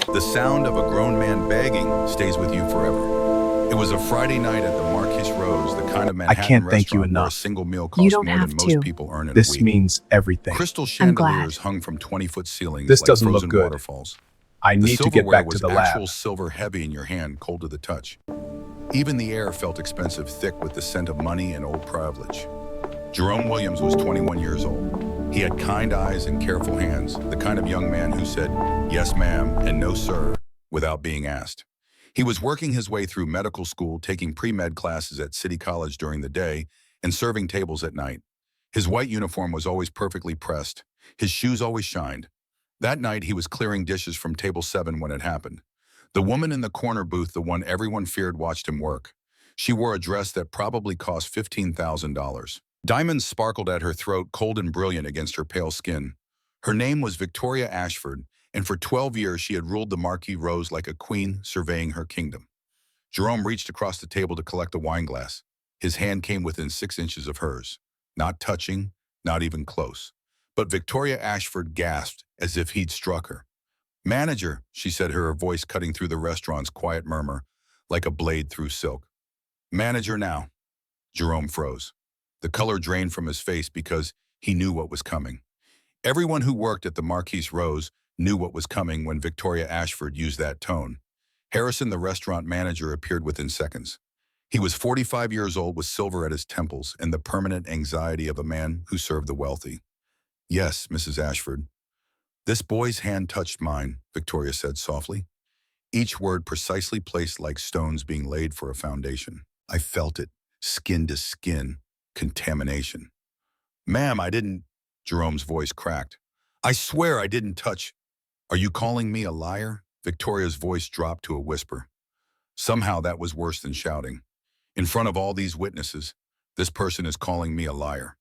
The sound of a grown man begging stays with you forever. It was a Friday night at the Marquise Rose, the kind of I Manhattan can't thank you restaurant where a enough. single meal You costs don't more than have most to. people earn in a This week. means everything. Crystal I'm glad. chandeliers hung from 20-foot ceilings This like doesn't look frozen good. waterfalls. I The need to get silverware back to was the actual lab. silver heavy in your hand, cold to the touch. Even the air felt expensive, thick with the scent of money and old privilege. Jerome Williams was 21 years old. He had kind eyes and careful hands, the kind of young man who said, "Yes, ma'am," and "No, sir," without being asked. He was working his way through medical school, taking pre-med classes at City College during the day, and serving tables at night. His white uniform was always perfectly pressed. His shoes always shined. That night, he was clearing dishes from table 7 when it happened. The woman in the corner booth, the one everyone feared, watched him work. She wore a dress that probably cost $15,000. Diamonds sparkled at her throat, cold and brilliant against her pale skin. Her name was Victoria Ashford, and for 12 years she had ruled the Marquise Rose like a queen surveying her kingdom. Jerome reached across the table to collect a wine glass. His hand came within 6 inches of hers. Not touching, not even close. But Victoria Ashford gasped as if he'd struck her. "Manager," she said, her voice cutting through the restaurant's quiet murmur like a blade through silk. "Manager now." Jerome froze. The color drained from his face because he knew what was coming. Everyone who worked at the Marquise Rose knew what was coming when Victoria Ashford used that tone. Harrison, the restaurant manager, appeared within seconds. He was 45 years old with silver at his temples and the permanent anxiety of a man who served the wealthy. "Yes, Mrs. Ashford." "This boy's hand touched mine," Victoria said softly, each word precisely placed like stones being laid for a foundation. "I felt it, skin to skin, contamination." "Ma'am, I didn't," Jerome's voice cracked. "I swear I didn't touch." "Are you calling me a liar?" Victoria's voice dropped to a whisper. Somehow that was worse than shouting. "In front of all these witnesses, this person is calling me a liar."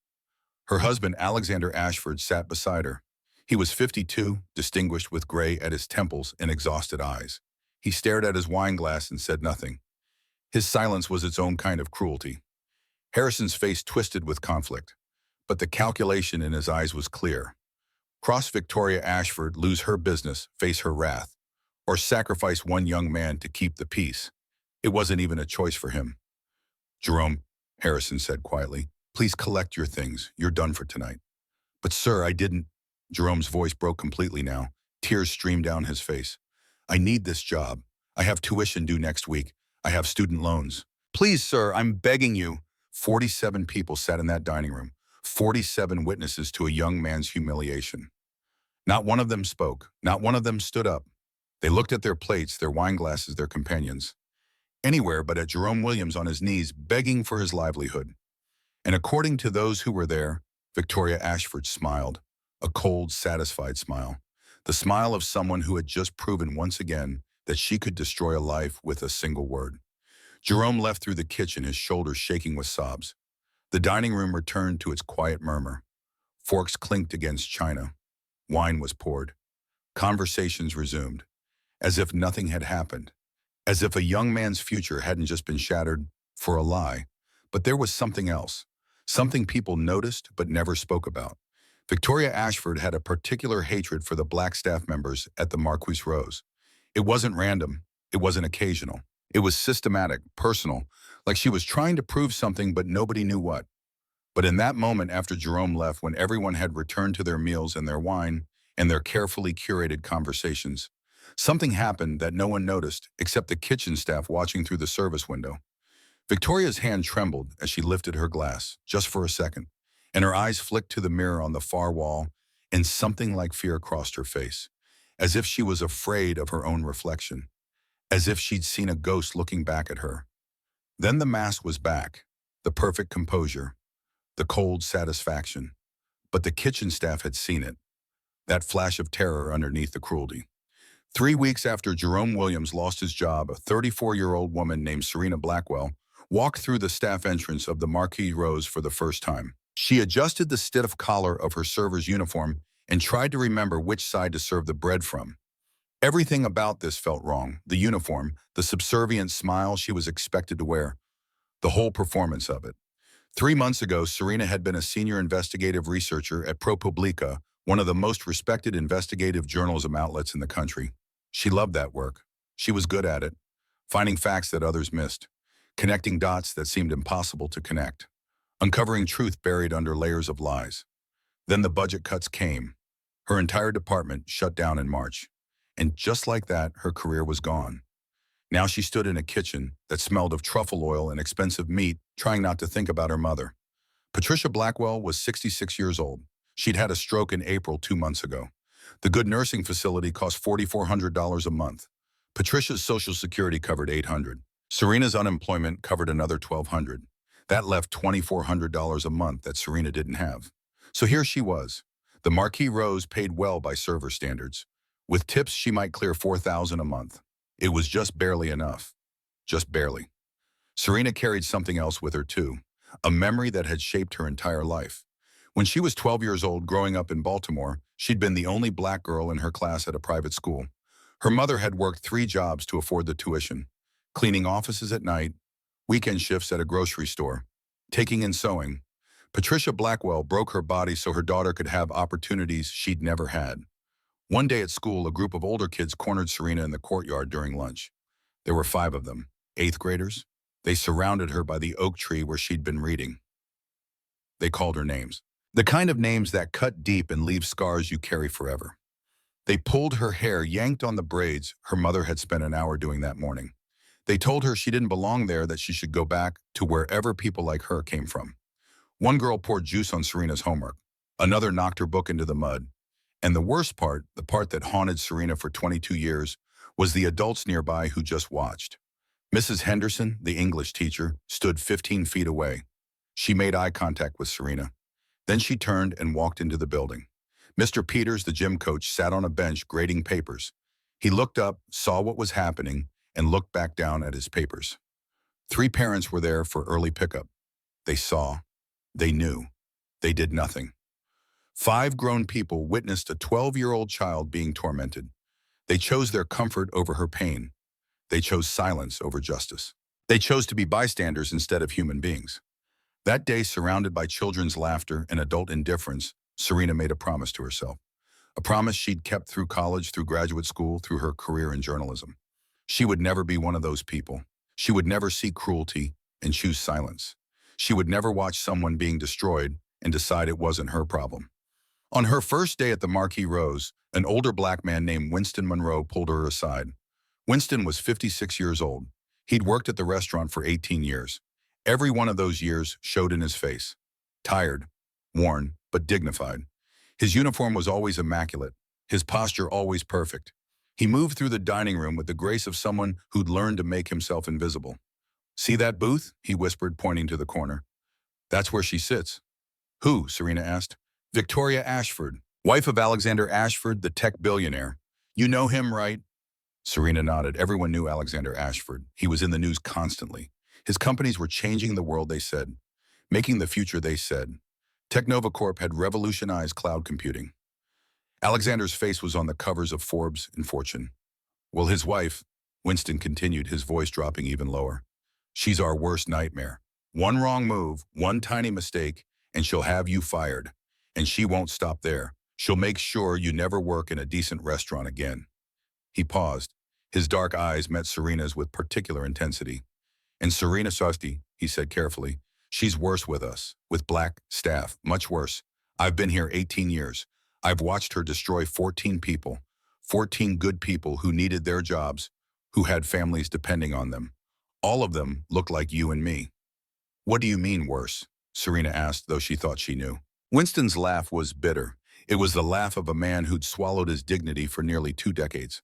Her husband, Alexander Ashford, sat beside her. He was 52, distinguished with gray at his temples and exhausted eyes. He stared at his wine glass and said nothing. His silence was its own kind of cruelty. Harrison's face twisted with conflict, but the calculation in his eyes was clear. Cross Victoria Ashford, lose her business, face her wrath, or sacrifice one young man to keep the peace. It wasn't even a choice for him. "Jerome," Harrison said quietly, "please collect your things. You're done for tonight." "But sir, I didn't." Jerome's voice broke completely now. Tears streamed down his face. "I need this job. I have tuition due next week. I have student loans. Please, sir, I'm begging you." 47 people sat in that dining room. 47 witnesses to a young man's humiliation. Not one of them spoke. Not one of them stood up. They looked at their plates, their wine glasses, their companions. Anywhere but at Jerome Williams on his knees, begging for his livelihood. And according to those who were there, Victoria Ashford smiled. A cold, satisfied smile. The smile of someone who had just proven once again that she could destroy a life with a single word. Jerome left through the kitchen, his shoulders shaking with sobs. The dining room returned to its quiet murmur. Forks clinked against china. Wine was poured. Conversations resumed. As if nothing had happened. As if a young man's future hadn't just been shattered for a lie. But there was something else. Something people noticed but never spoke about. Victoria Ashford had a particular hatred for the black staff members at the Marquise Rose. It wasn't random. It wasn't occasional. It was systematic, personal, like she was trying to prove something but nobody knew what. But in that moment after Jerome left, when everyone had returned to their meals and their wine and their carefully curated conversations, something happened that no one noticed except the kitchen staff watching through the service window. Victoria's hand trembled as she lifted her glass, just for a second, and her eyes flicked to the mirror on the far wall, and something like fear crossed her face, as if she was afraid of her own reflection, as if she'd seen a ghost looking back at her. Then the mask was back, the perfect composure, the cold satisfaction. But the kitchen staff had seen it, that flash of terror underneath the cruelty. 3 weeks after Jerome Williams lost his job, a 34-year-old woman named Serena Blackwell walked through the staff entrance of the Marquise Rose for the first time. She adjusted the stiff collar of her server's uniform and tried to remember which side to serve the bread from. Everything about this felt wrong. The uniform, the subservient smile she was expected to wear, the whole performance of it. 3 months ago, Serena had been a senior investigative researcher at ProPublica, one of the most respected investigative journalism outlets in the country. She loved that work. She was good at it, finding facts that others missed, connecting dots that seemed impossible to connect, uncovering truth buried under layers of lies. Then the budget cuts came. Her entire department shut down in March. And just like that, her career was gone. Now she stood in a kitchen that smelled of truffle oil and expensive meat, trying not to think about her mother. Patricia Blackwell was 66 years old. She'd had a stroke in April 2 months ago. The good nursing facility cost $4,400 a month. Patricia's Social Security covered $800. Serena's unemployment covered another $1,200. That left $2,400 a month that Serena didn't have. So here she was. The Marquis Rose paid well by server standards. With tips, she might clear $4,000 a month. It was just barely enough. Just barely. Serena carried something else with her too, a memory that had shaped her entire life. When she was 12 years old growing up in Baltimore, she'd been the only black girl in her class at a private school. Her mother had worked 3 jobs to afford the tuition, cleaning offices at night, weekend shifts at a grocery store, taking in sewing. Patricia Blackwell broke her body so her daughter could have opportunities she'd never had. One day at school, a group of older kids cornered Serena in the courtyard during lunch. There were 5 of them, 8th graders. They surrounded her by the oak tree where she'd been reading. They called her names. The kind of names that cut deep and leave scars you carry forever. They pulled her hair, yanked on the braids her mother had spent an hour doing that morning. They told her she didn't belong there, that she should go back to wherever people like her came from. One girl poured juice on Serena's homework. Another knocked her book into the mud. And the worst part, the part that haunted Serena for 22 years, was the adults nearby who just watched. Mrs. Henderson, the English teacher, stood 15 feet away. She made eye contact with Serena. Then she turned and walked into the building. Mr. Peters, the gym coach, sat on a bench grading papers. He looked up, saw what was happening, and looked back down at his papers. 3 parents were there for early pickup. They saw. They knew. They did nothing. 5 grown people witnessed a 12-year-old child being tormented. They chose their comfort over her pain. They chose silence over justice. They chose to be bystanders instead of human beings. That day, surrounded by children's laughter and adult indifference, Serena made a promise to herself. A promise she'd kept through college, through graduate school, through her career in journalism. She would never be one of those people. She would never seek cruelty and choose silence. She would never watch someone being destroyed and decide it wasn't her problem. On her first day at the Marquis Rose, an older black man named Winston Monroe pulled her aside. Winston was 56 years old. He'd worked at the restaurant for 18 years. Every one of those years showed in his face. Tired, worn, but dignified. His uniform was always immaculate, his posture always perfect. He moved through the dining room with the grace of someone who'd learned to make himself invisible. "See that booth?" he whispered, pointing to the corner. "That's where she sits." "Who?" Serena asked. "Victoria Ashford, wife of Alexander Ashford, the tech billionaire. You know him, right?" Serena nodded. Everyone knew Alexander Ashford. He was in the news constantly. His companies were changing the world, they said. Making the future, they said. Technova Corp had revolutionized cloud computing. Alexander's face was on the covers of Forbes and Fortune. "Well, his wife," Winston continued, his voice dropping even lower. "She's our worst nightmare. One wrong move, one tiny mistake, and she'll have you fired. And she won't stop there. She'll make sure you never work in a decent restaurant again." He paused. His dark eyes met Serena's with particular intensity. "And Serena Sosti," he said carefully, "she's worse with us, with black staff, much worse. I've been here 18 years. I've watched her destroy 14 people, 14 good people who needed their jobs, who had families depending on them. All of them looked like you and me." "What do you mean worse?" Serena asked, though she thought she knew. Winston's laugh was bitter. It was the laugh of a man who'd swallowed his dignity for nearly 2 decades.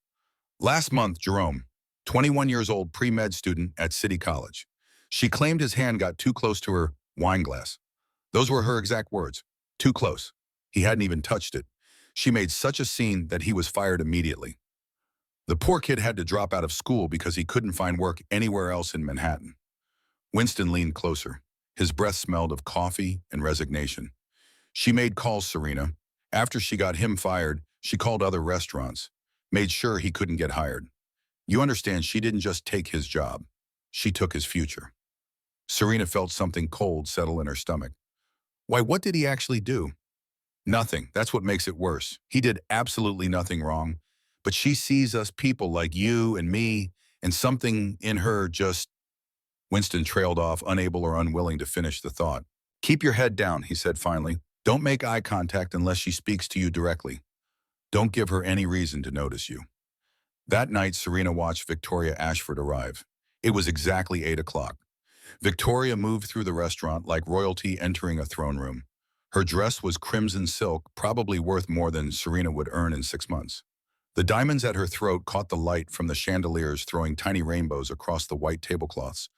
"Last month, Jerome, 21 years old pre-med student at City College. She claimed his hand got too close to her wine glass. Those were her exact words. Too close. He hadn't even touched it. She made such a scene that he was fired immediately. The poor kid had to drop out of school because he couldn't find work anywhere else in Manhattan." Winston leaned closer. His breath smelled of coffee and resignation. "She made calls, Serena. After she got him fired, she called other restaurants, made sure he couldn't get hired. You understand, she didn't just take his job. She took his future." Serena felt something cold settle in her stomach. "Why, what did he actually do?" "Nothing. That's what makes it worse. He did absolutely nothing wrong. But she sees us people like you and me, and something in her just... Winston trailed off, unable or unwilling to finish the thought. Keep your head down, he said finally. Don't make eye contact unless she speaks to you directly. Don't give her any reason to notice you. That night, Serena watched Victoria Ashford arrive. It was exactly 8 o'clock. Victoria moved through the restaurant like royalty entering a throne room. Her dress was crimson silk, probably worth more than Serena would earn in 6 months. The diamonds at her throat caught the light from the chandeliers, throwing tiny rainbows across the white tablecloths.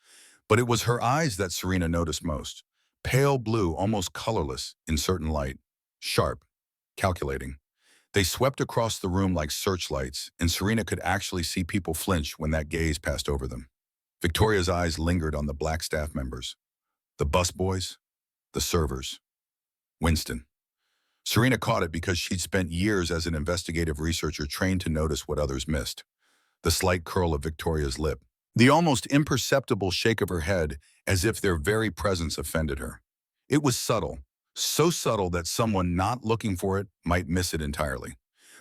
But it was her eyes that Serena noticed most. Pale blue, almost colorless in certain light. Sharp, calculating. They swept across the room like searchlights, and Serena could actually see people flinch when that gaze passed over them. Victoria's eyes lingered on the black staff members. The busboys, the servers. Winston. Serena caught it because she'd spent years as an investigative researcher trained to notice what others missed. The slight curl of Victoria's lip. The almost imperceptible shake of her head, as if their very presence offended her. It was subtle, so subtle that someone not looking for it might miss it entirely.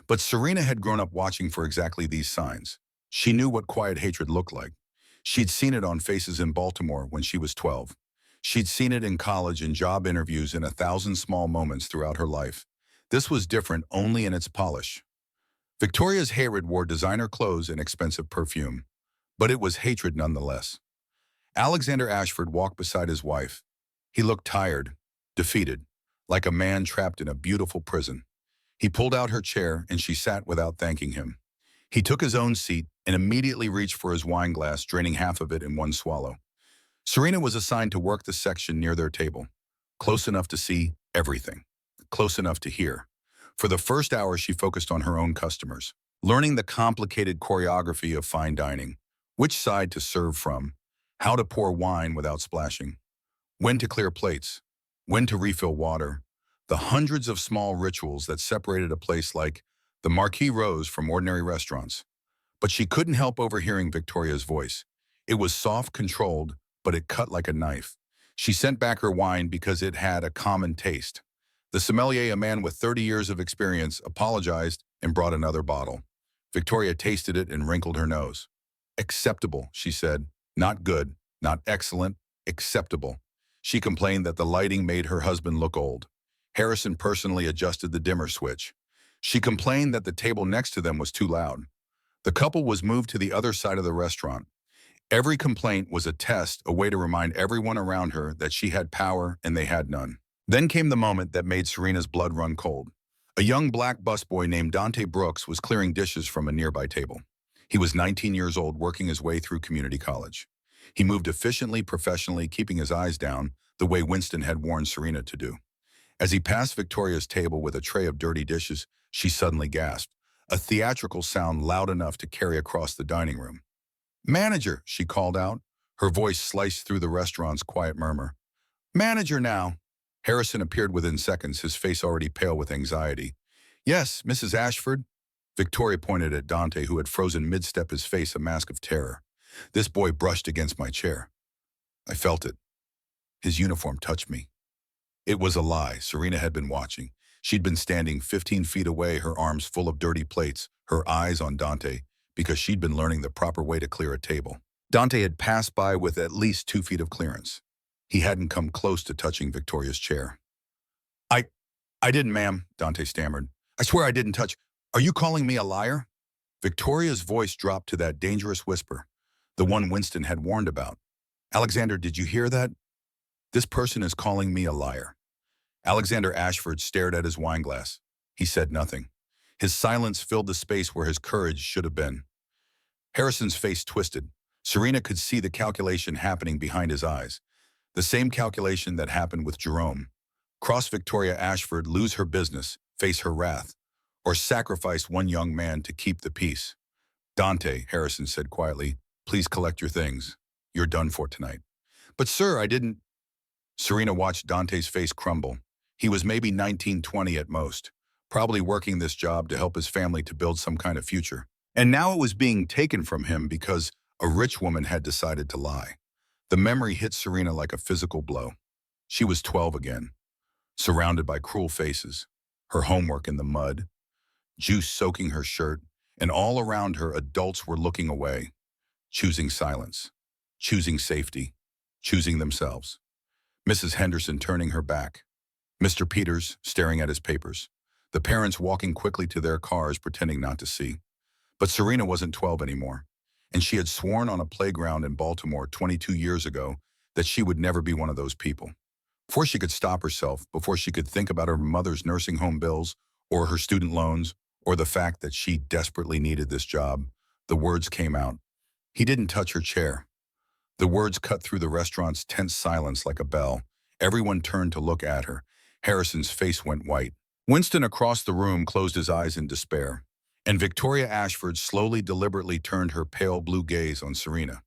But Serena had grown up watching for exactly these signs. She knew what quiet hatred looked like. She'd seen it on faces in Baltimore when she was 12. She'd seen it in college and job interviews in 1,000 small moments throughout her life. This was different only in its polish. Victoria's hatred wore designer clothes and expensive perfume. But it was hatred nonetheless. Alexander Ashford walked beside his wife. He looked tired, defeated, like a man trapped in a beautiful prison. He pulled out her chair and she sat without thanking him. He took his own seat and immediately reached for his wine glass, draining half of it in one swallow. Serena was assigned to work the section near their table, close enough to see everything, close enough to hear. For the first hour, she focused on her own customers, learning the complicated choreography of fine dining, which side to serve from, how to pour wine without splashing, when to clear plates, when to refill water, the hundreds of small rituals that separated a place like the Marquis Rose from ordinary restaurants. But she couldn't help overhearing Victoria's voice. It was soft, controlled, but it cut like a knife. She sent back her wine because it had a common taste. The sommelier, a man with 30 years of experience, apologized and brought another bottle. Victoria tasted it and wrinkled her nose. Acceptable, she said. Not good, not excellent, acceptable. She complained that the lighting made her husband look old. Harrison personally adjusted the dimmer switch. She complained that the table next to them was too loud. The couple was moved to the other side of the restaurant. Every complaint was a test, a way to remind everyone around her that she had power and they had none. Then came the moment that made Serena's blood run cold. A young black busboy named Dante Brooks was clearing dishes from a nearby table. He was 19 years old, working his way through community college. He moved efficiently, professionally, keeping his eyes down, the way Winston had warned Serena to do. As he passed Victoria's table with a tray of dirty dishes, she suddenly gasped, a theatrical sound loud enough to carry across the dining room. "Manager," she called out. Her voice sliced through the restaurant's quiet murmur. "Manager now." Harrison appeared within seconds, his face already pale with anxiety. "Yes, Mrs. Ashford." Victoria pointed at Dante, who had frozen mid-step, his face a mask of terror. "This boy brushed against my chair. I felt it. His uniform touched me." It was a lie. Serena had been watching. She'd been standing 15 feet away, her arms full of dirty plates, her eyes on Dante, because she'd been learning the proper way to clear a table. Dante had passed by with at least 2 feet of clearance. He hadn't come close to touching Victoria's chair. I didn't, ma'am," Dante stammered. "I swear I didn't touch. Are you calling me a liar?" Victoria's voice dropped to that dangerous whisper, the one Winston had warned about. "Alexander, did you hear that? This person is calling me a liar." Alexander Ashford stared at his wineglass. He said nothing. His silence filled the space where his courage should have been. Harrison's face twisted. Serena could see the calculation happening behind his eyes. The same calculation that happened with Jerome. Cross Victoria Ashford, lose her business, face her wrath, or sacrifice one young man to keep the peace. "Dante," Harrison said quietly, "please collect your things. You're done for tonight." "But sir, I didn't..." Serena watched Dante's face crumble. He was maybe 19, 20 at most, probably working this job to help his family to build some kind of future. And now it was being taken from him because a rich woman had decided to lie. The memory hit Serena like a physical blow. She was 12 again, surrounded by cruel faces, her homework in the mud, juice soaking her shirt, And all around her, adults were looking away, choosing silence, choosing safety, choosing themselves. Mrs. Henderson turning her back. Mr. Peters staring at his papers. The parents walking quickly to their cars, pretending not to see. But Serena wasn't 12 anymore, and she had sworn on a playground in Baltimore 22 years ago that she would never be one of those people. Before she could stop herself, before she could think about her mother's nursing home bills, or her student loans, or the fact that she desperately needed this job, the words came out. He didn't touch her chair. The words cut through the restaurant's tense silence like a bell. Everyone turned to look at her. Harrison's face went white. Winston across the room closed his eyes in despair, and Victoria Ashford slowly, deliberately turned her pale blue gaze on Serena.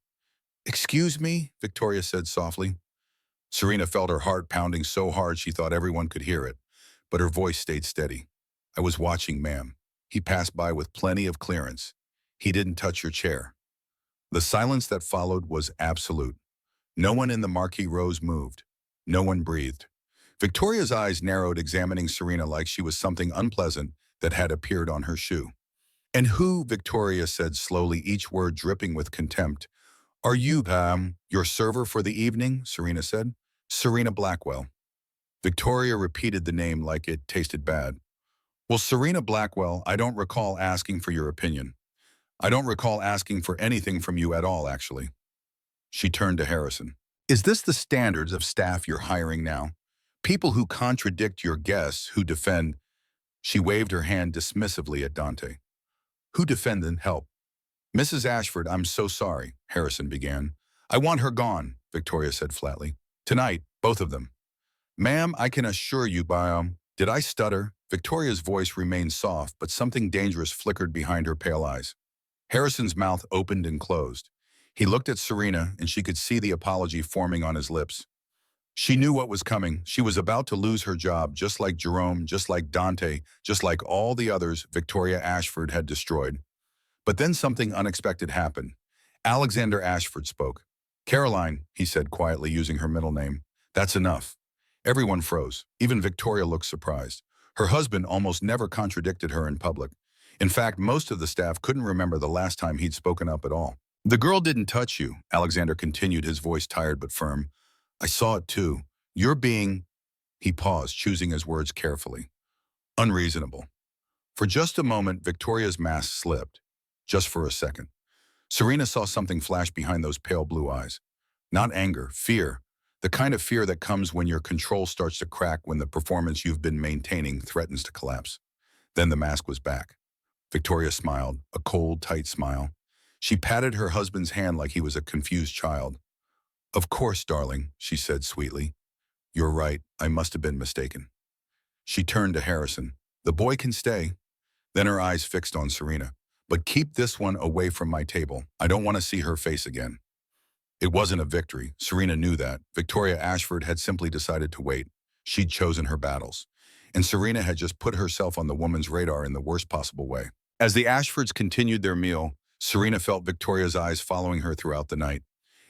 "Excuse me," Victoria said softly. Serena felt her heart pounding so hard she thought everyone could hear it, but her voice stayed steady. "I was watching, ma'am. He passed by with plenty of clearance. He didn't touch your chair." The silence that followed was absolute. No one in the Marquis rows moved. No one breathed. Victoria's eyes narrowed, examining Serena like she was something unpleasant that had appeared on her shoe. "And who," Victoria said slowly, each word dripping with contempt. "Are you, your server for the evening?" Serena said. "Serena Blackwell." Victoria repeated the name like it tasted bad. "Well, Serena Blackwell, I don't recall asking for your opinion. I don't recall asking for anything from you at all, actually." She turned to Harrison. "Is this the standards of staff you're hiring now? People who contradict your guests, who defend—" She waved her hand dismissively at Dante. "Who defend and help?" "Mrs. Ashford, I'm so sorry," Harrison began. "I want her gone," Victoria said flatly. "Tonight, both of them." "Ma'am, I can assure you Did I stutter? Victoria's voice remained soft, but something dangerous flickered behind her pale eyes. Harrison's mouth opened and closed. He looked at Serena, and she could see the apology forming on his lips. She knew what was coming. She was about to lose her job, just like Jerome, just like Dante, just like all the others Victoria Ashford had destroyed. But then something unexpected happened. Alexander Ashford spoke. "Caroline," he said quietly, using her middle name. "That's enough." Everyone froze. Even Victoria looked surprised. Her husband almost never contradicted her in public. In fact, most of the staff couldn't remember the last time he'd spoken up at all. "The girl didn't touch you," Alexander continued, his voice tired but firm. "I saw it too. You're being—" He paused, choosing his words carefully. "Unreasonable." For just a moment, Victoria's mask slipped. Just for a second. Serena saw something flash behind those pale blue eyes. Not anger, fear. The kind of fear that comes when your control starts to crack, when the performance you've been maintaining threatens to collapse. Then the mask was back. Victoria smiled, a cold, tight smile. She patted her husband's hand like he was a confused child. "Of course, darling," she said sweetly. "You're right, I must have been mistaken." She turned to Harrison. "The boy can stay." Then her eyes fixed on Serena. "But keep this one away from my table. I don't want to see her face again." It wasn't a victory. Serena knew that. Victoria Ashford had simply decided to wait. She'd chosen her battles. And Serena had just put herself on the woman's radar in the worst possible way. As the Ashfords continued their meal, Serena felt Victoria's eyes following her throughout the night.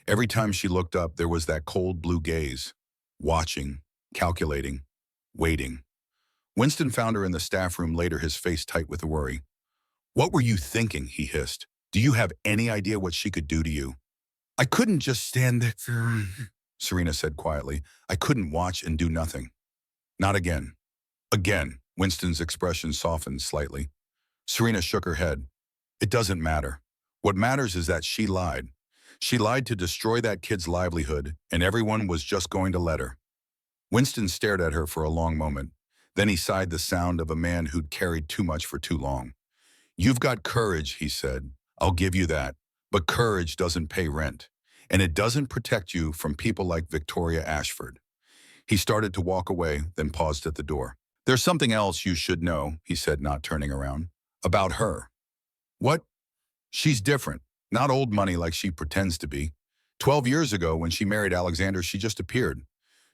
Every time she looked up, there was that cold blue gaze. Watching, calculating, waiting. Winston found her in the staff room later, his face tight with worry. "What were you thinking?" he hissed. "Do you have any idea what she could do to you?" "I couldn't just stand there," Serena said quietly. "I couldn't watch and do nothing." "Not again." "Again." Winston's expression softened slightly. Serena shook her head. "It doesn't matter. What matters is that she lied. She lied to destroy that kid's livelihood, and everyone was just going to let her." Winston stared at her for a long moment. Then he sighed, the sound of a man who'd carried too much for too long. "You've got courage," he said. "I'll give you that. But courage doesn't pay rent. And it doesn't protect you from people like Victoria Ashford." He started to walk away, then paused at the door. "There's something else you should know," he said, not turning around. "About her." "What?" "She's different. Not old money like she pretends to be. 12 years ago, when she married Alexander, she just appeared.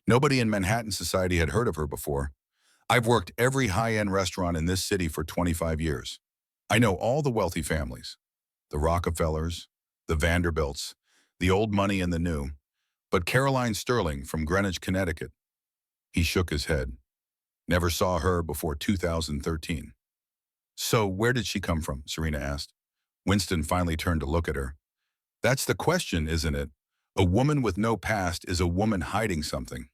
Nobody in Manhattan society had heard of her before. I've worked every high-end restaurant in this city for 25 years. I know all the wealthy families. The Rockefellers, the Vanderbilts, the old money and the new. But Caroline Sterling from Greenwich, Connecticut." He shook his head. "Never saw her before 2013. So where did she come from? Serena asked. Winston finally turned to look at her. That's the question, isn't it? A woman with no past is a woman hiding something.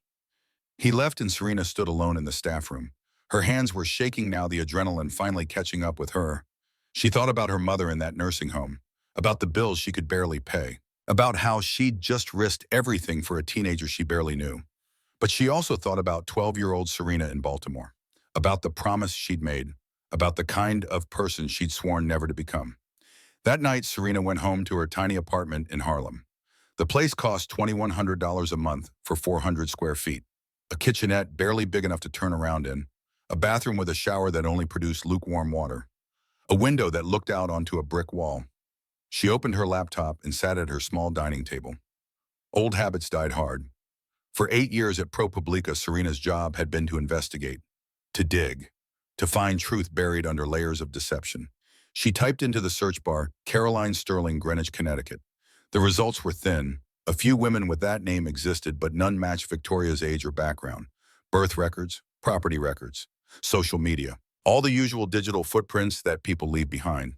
He left and Serena stood alone in the staff room. Her hands were shaking now, the adrenaline finally catching up with her. She thought about her mother in that nursing home, about the bills she could barely pay, about how she'd just risked everything for a teenager she barely knew. But she also thought about 12-year-old Serena in Baltimore, about the promise she'd made, about the kind of person she'd sworn never to become. That night, Serena went home to her tiny apartment in Harlem. The place cost $2,100 a month for 400 square feet, a kitchenette barely big enough to turn around in, a bathroom with a shower that only produced lukewarm water, a window that looked out onto a brick wall. She opened her laptop and sat at her small dining table. Old habits died hard. For 8 years at ProPublica, Serena's job had been to investigate, to dig, to find truth buried under layers of deception. She typed into the search bar, Caroline Sterling, Greenwich, Connecticut. The results were thin. A few women with that name existed, but none matched Victoria's age or background. Birth records, property records, social media, all the usual digital footprints that people leave behind.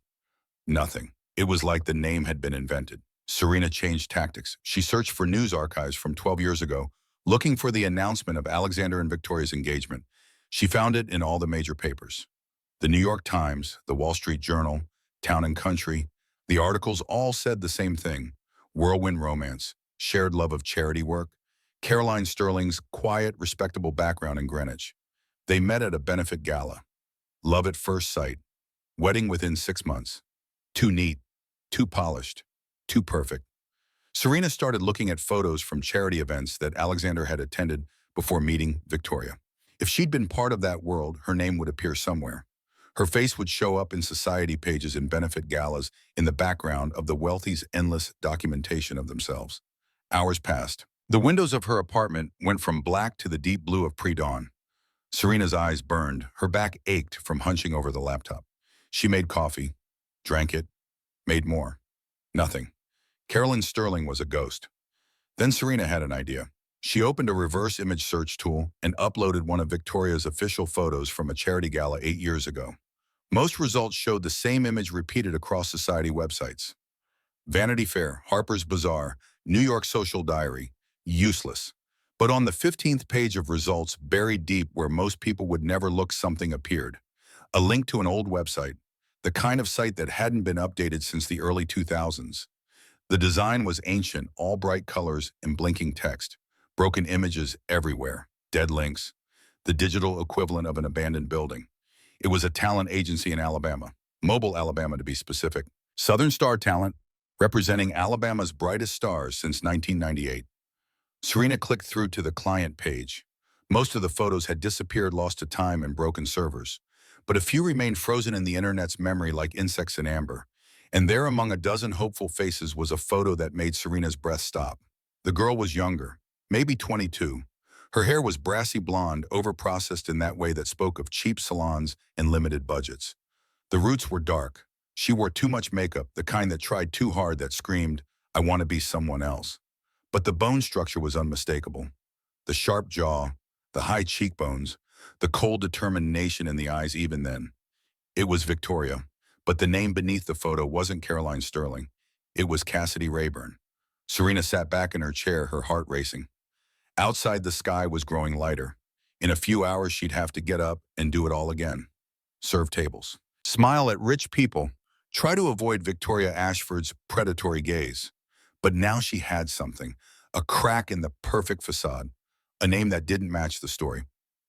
Nothing. It was like the name had been invented. Serena changed tactics. She searched for news archives from 12 years ago, looking for the announcement of Alexander and Victoria's engagement. She found it in all the major papers. The New York Times, the Wall Street Journal, Town and Country. The articles all said the same thing: whirlwind romance, shared love of charity work, Caroline Sterling's quiet, respectable background in Greenwich. They met at a benefit gala. Love at first sight. Wedding within 6 months. Too neat, too polished, too perfect. Serena started looking at photos from charity events that Alexander had attended before meeting Victoria. If she'd been part of that world, her name would appear somewhere. Her face would show up in society pages and benefit galas in the background of the wealthy's endless documentation of themselves. Hours passed. The windows of her apartment went from black to the deep blue of pre-dawn. Serena's eyes burned. Her back ached from hunching over the laptop. She made coffee, drank it, made more. Nothing. Caroline Sterling was a ghost. Then Serena had an idea. She opened a reverse image search tool and uploaded one of Victoria's official photos from a charity gala 8 years ago. Most results showed the same image repeated across society websites. Vanity Fair, Harper's Bazaar, New York Social Diary. Useless. But on the 15th page of results, buried deep where most people would never look, something appeared. A link to an old website, the kind of site that hadn't been updated since the early 2000s. The design was ancient, all bright colors and blinking text. Broken images everywhere, dead links, the digital equivalent of an abandoned building. It was a talent agency in Alabama, Mobile, Alabama to be specific. Southern Star Talent, representing Alabama's brightest stars since 1998. Serena clicked through to the client page. Most of the photos had disappeared, lost to time and broken servers, but a few remained frozen in the internet's memory like insects in amber. And there, among a dozen hopeful faces, was a photo that made Serena's breath stop. The girl was younger, maybe 22. Her hair was brassy blonde, overprocessed in that way that spoke of cheap salons and limited budgets. The roots were dark. She wore too much makeup, the kind that tried too hard, that screamed, "I want to be someone else." But the bone structure was unmistakable. The sharp jaw, the high cheekbones, the cold determination in the eyes even then. It was Victoria, but the name beneath the photo wasn't Caroline Sterling. It was Cassidy Rayburn. Serena sat back in her chair, her heart racing. Outside, the sky was growing lighter. In a few hours, she'd have to get up and do it all again. Serve tables. Smile at rich people. Try to avoid Victoria Ashford's predatory gaze. But now she had something, a crack in the perfect facade, a name that didn't match the story.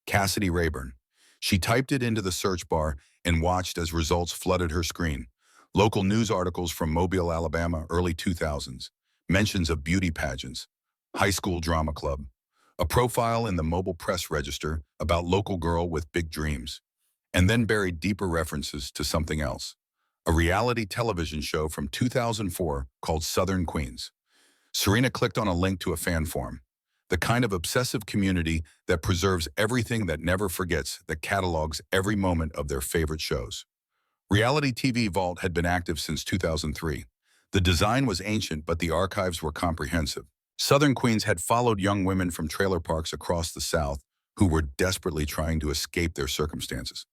Cassidy Rayburn. She typed it into the search bar and watched as results flooded her screen. Local news articles from Mobile, Alabama, early 2000s. Mentions of beauty pageants, high school drama club, a profile in the Mobile Press Register about local girl with big dreams, and then buried deeper references to something else, a reality television show from 2004 called Southern Queens. Serena clicked on a link to a fan forum, the kind of obsessive community that preserves everything, that never forgets, that catalogs every moment of their favorite shows. Reality TV Vault had been active since 2003. The design was ancient, but the archives were comprehensive. Southern Queens had followed young women from trailer parks across the South who were desperately trying to escape their circumstances.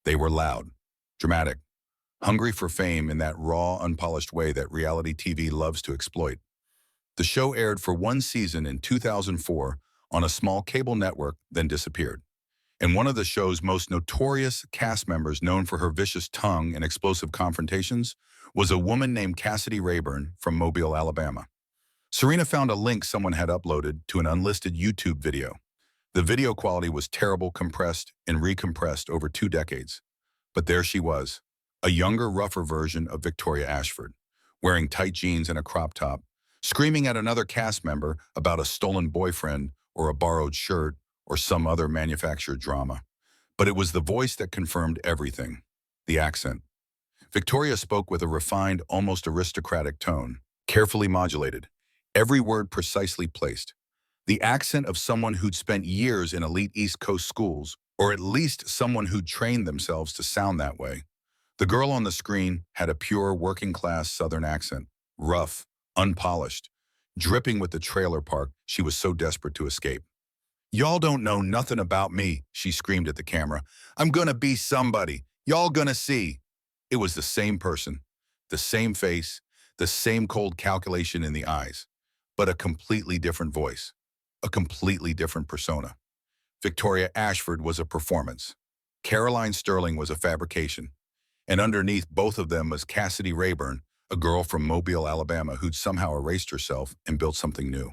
They were loud, Dramatic, hungry for fame in that raw, unpolished way that reality TV loves to exploit. The show aired for one season in 2004 on a small cable network, then disappeared. And one of the show's most notorious cast members, known for her vicious tongue and explosive confrontations, was a woman named Cassidy Rayburn from Mobile, Alabama. Serena found a link someone had uploaded to an unlisted YouTube video. The video quality was terrible, compressed and recompressed over 2 decades. But there she was, a younger, rougher version of Victoria Ashford, wearing tight jeans and a crop top, screaming at another cast member about a stolen boyfriend or a borrowed shirt or some other manufactured drama. But it was the voice that confirmed everything, the accent. Victoria spoke with a refined, almost aristocratic tone, carefully modulated, every word precisely placed. The accent of someone who'd spent years in elite East Coast schools, or at least someone who'd trained themselves to sound that way. The girl on the screen had a pure working-class Southern accent, rough, unpolished, dripping with the trailer park she was so desperate to escape. "Y'all don't know nothing about me," she screamed at the camera. "I'm gonna be somebody. Y'all gonna see." It was the same person, the same face, the same cold calculation in the eyes, but a completely different voice, a completely different persona. Victoria Ashford was a performance. Caroline Sterling was a fabrication. And underneath both of them was Cassidy Rayburn, a girl from Mobile, Alabama, who'd somehow erased herself and built something new.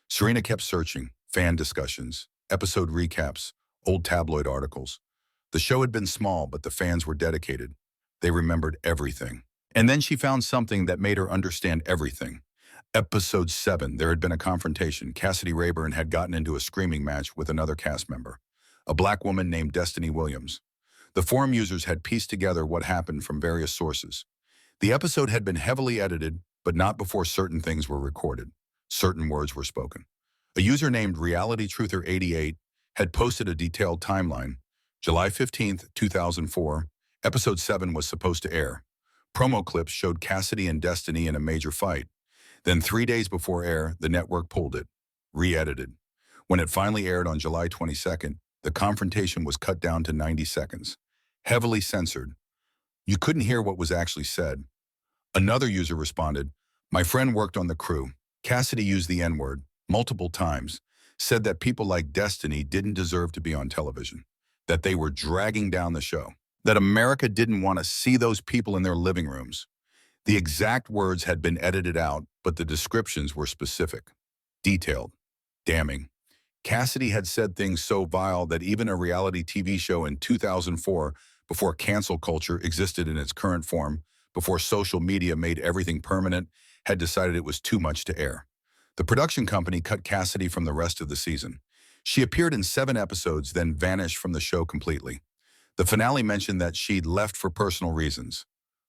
Serena kept searching, fan discussions, episode recaps, old tabloid articles. The show had been small, but the fans were dedicated. They remembered everything. And then she found something that made her understand everything. Episode 7, there had been a confrontation. Cassidy Rayburn had gotten into a screaming match with another cast member, a black woman named Destiny Williams. The forum users had pieced together what happened from various sources. The episode had been heavily edited, but not before certain things were recorded. Certain words were spoken. A user named RealityTruther88 had posted a detailed timeline. July 15th, 2004, Episode 7 was supposed to air. Promo clips showed Cassidy and Destiny in a major fight. Then 3 days before air, the network pulled it, re-edited. When it finally aired on July 22nd, the confrontation was cut down to 90 seconds, heavily censored. You couldn't hear what was actually said. Another user responded, "My friend worked on the crew. Cassidy used the N-word multiple times, said that people like Destiny didn't deserve to be on television, that they were dragging down the show, that America didn't want to see those people in their living rooms." The exact words had been edited out, but the descriptions were specific, detailed, damning. Cassidy had said things so vile that even a reality TV show in 2004, before cancel culture existed in its current form, before social media made everything permanent, had decided it was too much to air. The production company cut Cassidy from the rest of the season. She appeared in 7 episodes, then vanished from the show completely. The finale mentioned that she'd left for personal reasons.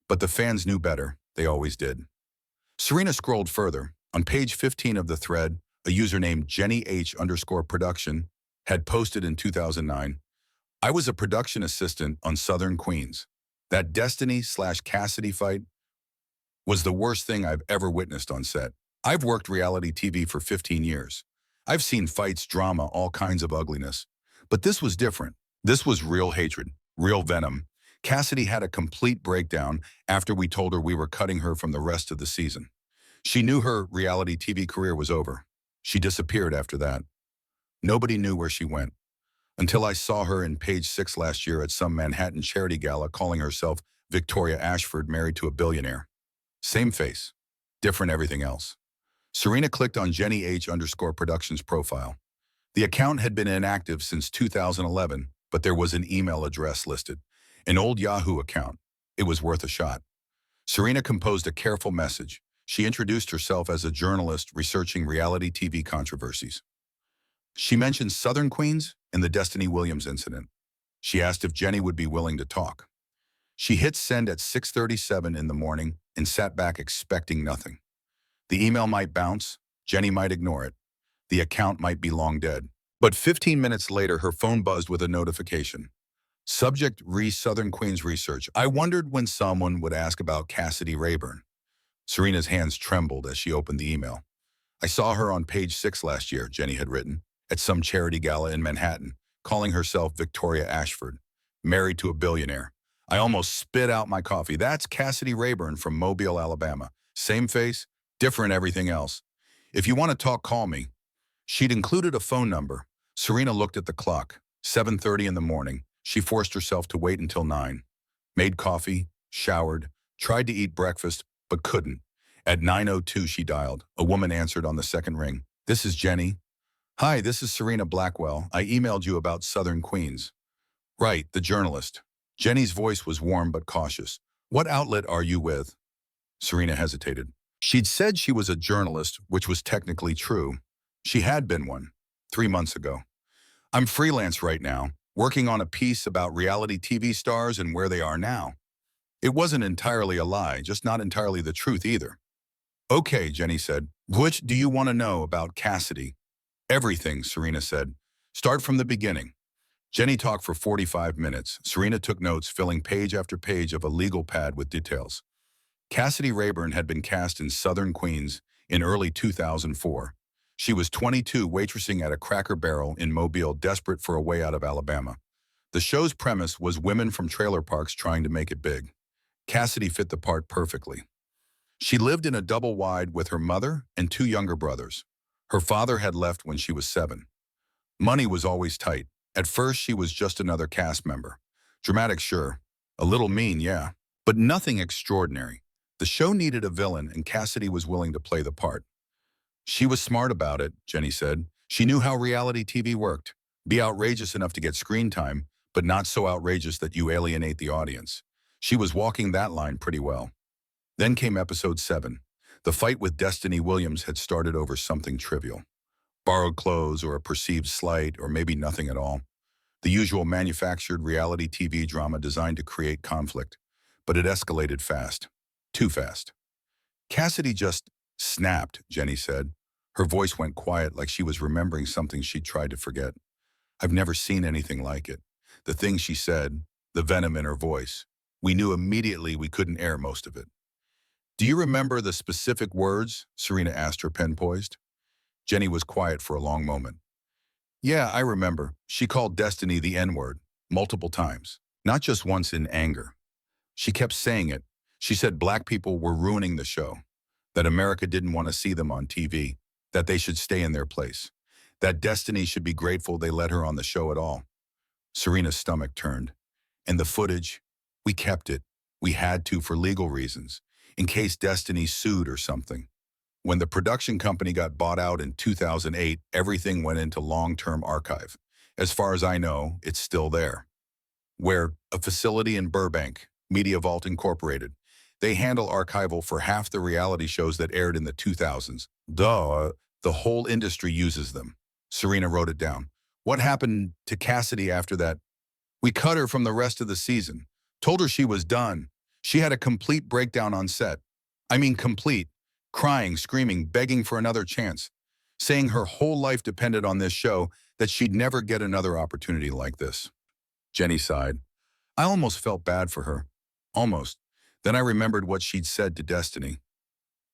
But the fans knew better. They always did. Serena scrolled further. On page 15 of the thread, a user named JennyH_production had posted in 2009, "I was a production assistant on Southern Queens. That Destiny/Cassidy fight was the worst thing I've ever witnessed on set. I've worked reality TV for 15 years. I've seen fights, drama, all kinds of ugliness. But this was different. This was real hatred, real venom. Cassidy had a complete breakdown after we told her we were cutting her from the rest of the season. She knew her reality TV career was over. She disappeared after that. Nobody knew where she went, until I saw her in page 6 last year at some Manhattan charity gala calling herself Victoria Ashford, married to a billionaire. Same face, different everything else." Serena clicked on JennyH_productions profile. The account had been inactive since 2011, but there was an email address listed, an old Yahoo account. It was worth a shot. Serena composed a careful message. She introduced herself as a journalist researching reality TV controversies. She mentioned Southern Queens and the Destiny Williams incident. She asked if Jenny would be willing to talk. She hit send at 6:37 in the morning and sat back expecting nothing. The email might bounce, Jenny might ignore it, the account might be long dead. But 15 minutes later, her phone buzzed with a notification. Subject: Southern Queens research. I wondered when someone would ask about Cassidy Rayburn. Serena's hands trembled as she opened the email. "I saw her on page 6 last year," Jenny had written, "at some charity gala in Manhattan, calling herself Victoria Ashford, married to a billionaire. I almost spit out my coffee. That's Cassidy Rayburn from Mobile, Alabama. Same face, different everything else. If you want to talk, call me. She'd included a phone number. Serena looked at the clock. 7:30 in the morning. She forced herself to wait until 9. Made coffee, showered, tried to eat breakfast, but couldn't. At 9:02 she dialed. A woman answered on the second ring. This is Jenny. Hi, this is Serena Blackwell. I emailed you about Southern Queens. Right, the journalist. Jenny's voice was warm but cautious. What outlet are you with? Serena hesitated. She'd said she was a journalist, which was technically true. She had been one, 3 months ago. I'm freelance right now, working on a piece about reality TV stars and where they are now. It wasn't entirely a lie, just not entirely the truth either. Okay, Jenny said. Which do you want to know about Cassidy? Everything, Serena said. Start from the beginning. Jenny talked for 45 minutes. Serena took notes, filling page after page of a legal pad with details. Cassidy Rayburn had been cast in Southern Queens in early 2004. She was 22, waitressing at a Cracker Barrel in Mobile, desperate for a way out of Alabama. The show's premise was women from trailer parks trying to make it big. Cassidy fit the part perfectly. She lived in a double wide with her mother and 2 younger brothers. Her father had left when she was 7. Money was always tight. At first, she was just another cast member. Dramatic, sure. A little mean, yeah. But nothing extraordinary. The show needed a villain, and Cassidy was willing to play the part. She was smart about it, Jenny said. She knew how reality TV worked. Be outrageous enough to get screen time, but not so outrageous that you alienate the audience. She was walking that line pretty well. Then came episode 7. The fight with Destiny Williams had started over something trivial. Borrowed clothes or a perceived slight or maybe nothing at all. The usual manufactured reality TV drama designed to create conflict. But it escalated fast. Too fast. Cassidy just snapped, Jenny said. Her voice went quiet like she was remembering something she'd tried to forget. I've never seen anything like it. The things she said, the venom in her voice. We knew immediately we couldn't air most of it. Do you remember the specific words? Serena asked, her pen poised. Jenny was quiet for a long moment. Yeah, I remember. She called Destiny the N-word, multiple times, not just once in anger. She kept saying it. She said black people were ruining the show, that America didn't want to see them on TV, that they should stay in their place, that Destiny should be grateful they let her on the show at all. Serena's stomach turned. And the footage, we kept it. We had to for legal reasons, in case Destiny sued or something. When the production company got bought out in 2008, everything went into long-term archive. As far as I know, it's still there. Where a facility in Burbank, Media Vault Incorporated, they handle archival for half the reality shows that aired in the 2000s. The whole industry uses them. Serena wrote it down. What happened to Cassidy after that? We cut her from the rest of the season. Told her she was done. She had a complete breakdown on set. I mean complete. Crying, screaming, begging for another chance. Saying her whole life depended on this show, that she'd never get another opportunity like this. Jenny sighed. I almost felt bad for her. Almost. Then I remembered what she'd said to Destiny.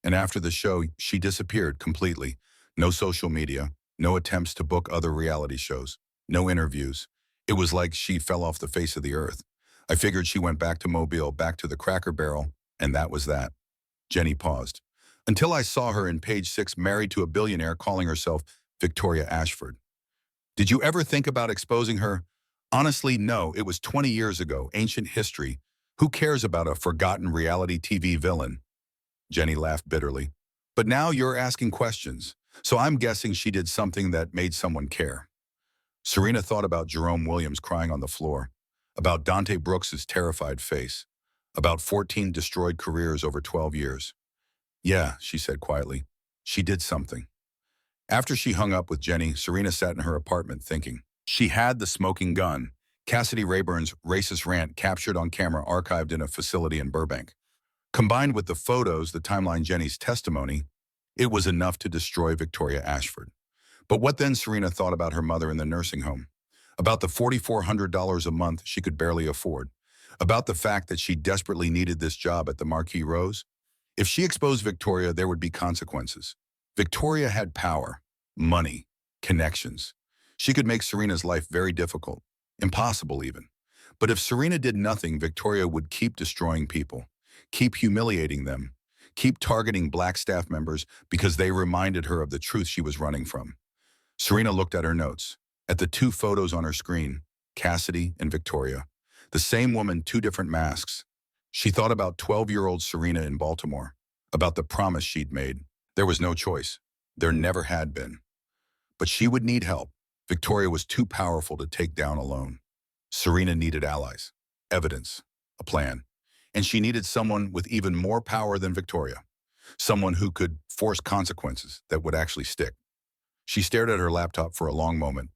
And after the show, she disappeared completely. No social media, no attempts to book other reality shows, no interviews. It was like she fell off the face of the earth. I figured she went back to Mobile, back to the Cracker Barrel, and that was that. Jenny paused. Until I saw her in page 6 married to a billionaire calling herself Victoria Ashford. Did you ever think about exposing her? Honestly, no, it was 20 years ago, ancient history. Who cares about a forgotten reality TV villain? Jenny laughed bitterly. But now you're asking questions, so I'm guessing she did something that made someone care. Serena thought about Jerome Williams crying on the floor, about Dante Brooks's terrified face, about 14 destroyed careers over 12 years. Yeah, she said quietly. She did something. After she hung up with Jenny, Serena sat in her apartment thinking. She had the smoking gun, Cassidy Rayburn's racist rant captured on camera archived in a facility in Burbank. Combined with the photos, the timeline, Jenny's testimony, it was enough to destroy Victoria Ashford. But what then? Serena thought about her mother in the nursing home, about the $4,400 a month she could barely afford, about the fact that she desperately needed this job at the Marquis Rose. If she exposed Victoria, there would be consequences. Victoria had power, money, connections. She could make Serena's life very difficult, impossible even. But if Serena did nothing, Victoria would keep destroying people, keep humiliating them, keep targeting black staff members because they reminded her of the truth she was running from. Serena looked at her notes, at the two photos on her screen, Cassidy and Victoria. The same woman, two different masks. She thought about 12-year-old Serena in Baltimore, about the promise she'd made. There was no choice. There never had been. But she would need help. Victoria was too powerful to take down alone. Serena needed allies, evidence, a plan. And she needed someone with even more power than Victoria, someone who could force consequences that would actually stick. She stared at her laptop for a long moment.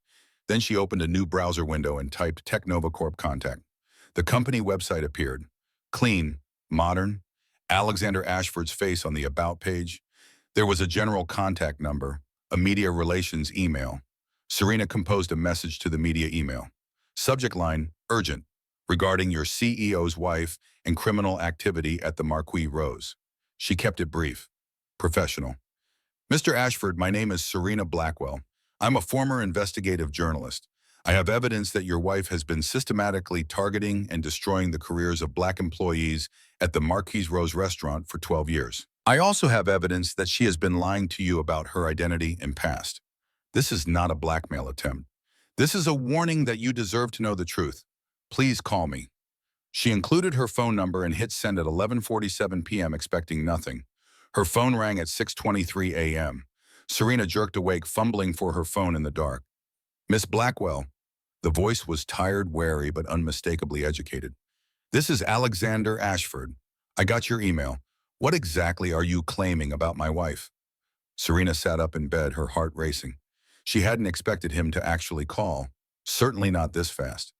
Then she opened a new browser window and typed Technova Corp contact. The company website appeared. Clean, modern, Alexander Ashford's face on the About page. There was a general contact number, a media relations email. Serena composed a message to the media email. Subject line, urgent, regarding your CEO's wife and criminal activity at the Marquis Rose. She kept it brief, professional. Mr. Ashford, my name is Serena Blackwell. I'm a former investigative journalist. I have evidence that your wife has been systematically targeting and destroying the careers of black employees at the Marquis Rose restaurant for 12 years. I also have evidence that she has been lying to you about her identity and past. This is not a blackmail attempt. This is a warning that you deserve to know the truth. Please call me. She included her phone number and hit send at 11:47 p.m. expecting nothing. Her phone rang at 6:23 a.m. Serena jerked awake, fumbling for her phone in the dark. Miss Blackwell. The voice was tired, wary, but unmistakably educated. This is Alexander Ashford. I got your email. What exactly are you claiming about my wife? Serena sat up in bed, her heart racing. She hadn't expected him to actually call. Certainly not this fast.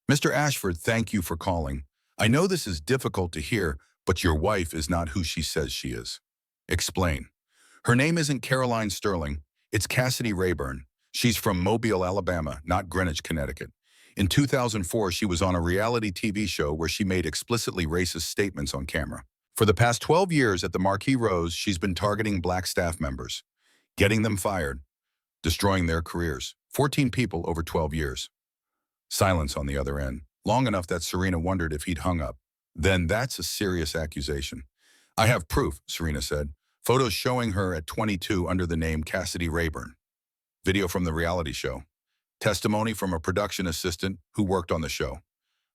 Mr. Ashford, thank you for calling. I know this is difficult to hear, but your wife is not who she says she is. Explain. Her name isn't Caroline Sterling. It's Cassidy Rayburn. She's from Mobile, Alabama, not Greenwich, Connecticut. In 2004, she was on a reality TV show where she made explicitly racist statements on camera. For the past 12 years at the Marquis Rose, she's been targeting black staff members, getting them fired, destroying their careers. 14 people over 12 years. Silence on the other end, long enough that Serena wondered if he'd hung up. Then that's a serious accusation. I have proof, Serena said. Photos showing her at 22 under the name Cassidy Rayburn. Video from the reality show. Testimony from a production assistant who worked on the show.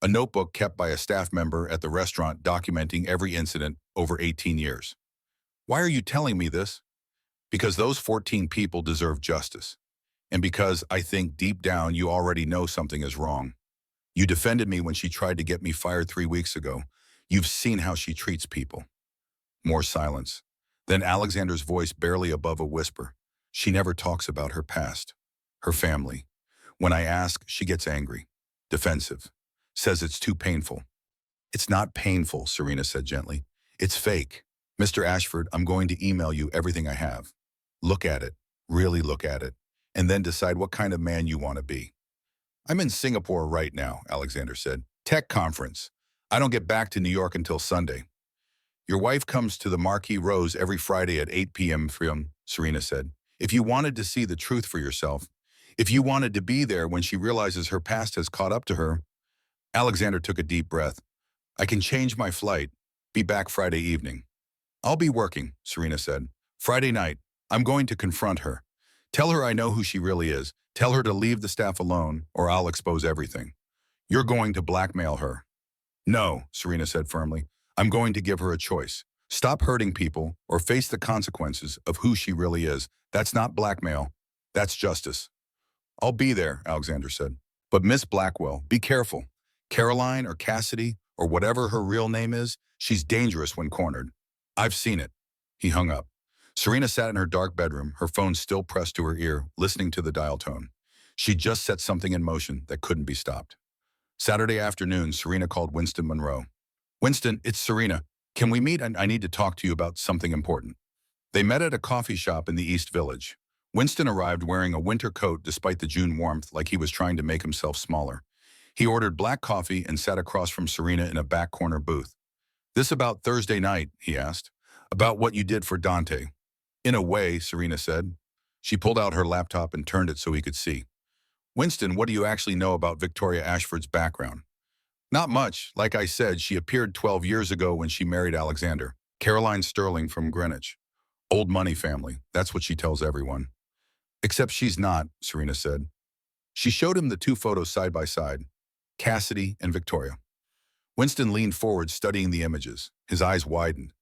A notebook kept by a staff member at the restaurant documenting every incident over 18 years. Why are you telling me this? Because those 14 people deserve justice. And because I think deep down you already know something is wrong. You defended me when she tried to get me fired 3 weeks ago. You've seen how she treats people. More silence. Then Alexander's voice barely above a whisper. She never talks about her past, her family. When I ask, she gets angry, defensive, says it's too painful. It's not painful, Serena said gently. It's fake. Mr. Ashford, I'm going to email you everything I have. Look at it, really look at it, and then decide what kind of man you want to be. I'm in Singapore right now, Alexander said. Tech conference. I don't get back to New York until Sunday. Your wife comes to the Marquis Rose every Friday at 8 p.m. Serena said. If you wanted to see the truth for yourself, if you wanted to be there when she realizes her past has caught up to her. Alexander took a deep breath. I can change my flight, be back Friday evening. I'll be working, Serena said. Friday night, I'm going to confront her. Tell her I know who she really is. Tell her to leave the staff alone, or I'll expose everything. You're going to blackmail her. No, Serena said firmly. I'm going to give her a choice. Stop hurting people or face the consequences of who she really is. That's not blackmail. That's justice. I'll be there, Alexander said. But Miss Blackwell, be careful. Caroline or Cassidy or whatever her real name is, she's dangerous when cornered. I've seen it. He hung up. Serena sat in her dark bedroom, her phone still pressed to her ear, listening to the dial tone. She'd just set something in motion that couldn't be stopped. Saturday afternoon, Serena called Winston Monroe. Winston, it's Serena. Can we meet? I need to talk to you about something important. They met at a coffee shop in the East Village. Winston arrived wearing a winter coat despite the June warmth, like he was trying to make himself smaller. He ordered black coffee and sat across from Serena in a back corner booth. This about Thursday night, he asked. About what you did for Dante. In a way, Serena said. She pulled out her laptop and turned it so he could see. Winston, what do you actually know about Victoria Ashford's background? Not much. Like I said, she appeared 12 years ago when she married Alexander. Caroline Sterling from Greenwich. Old money family. That's what she tells everyone. Except she's not, Serena said. She showed him the two photos side by side, Cassidy and Victoria. Winston leaned forward, studying the images. His eyes widened.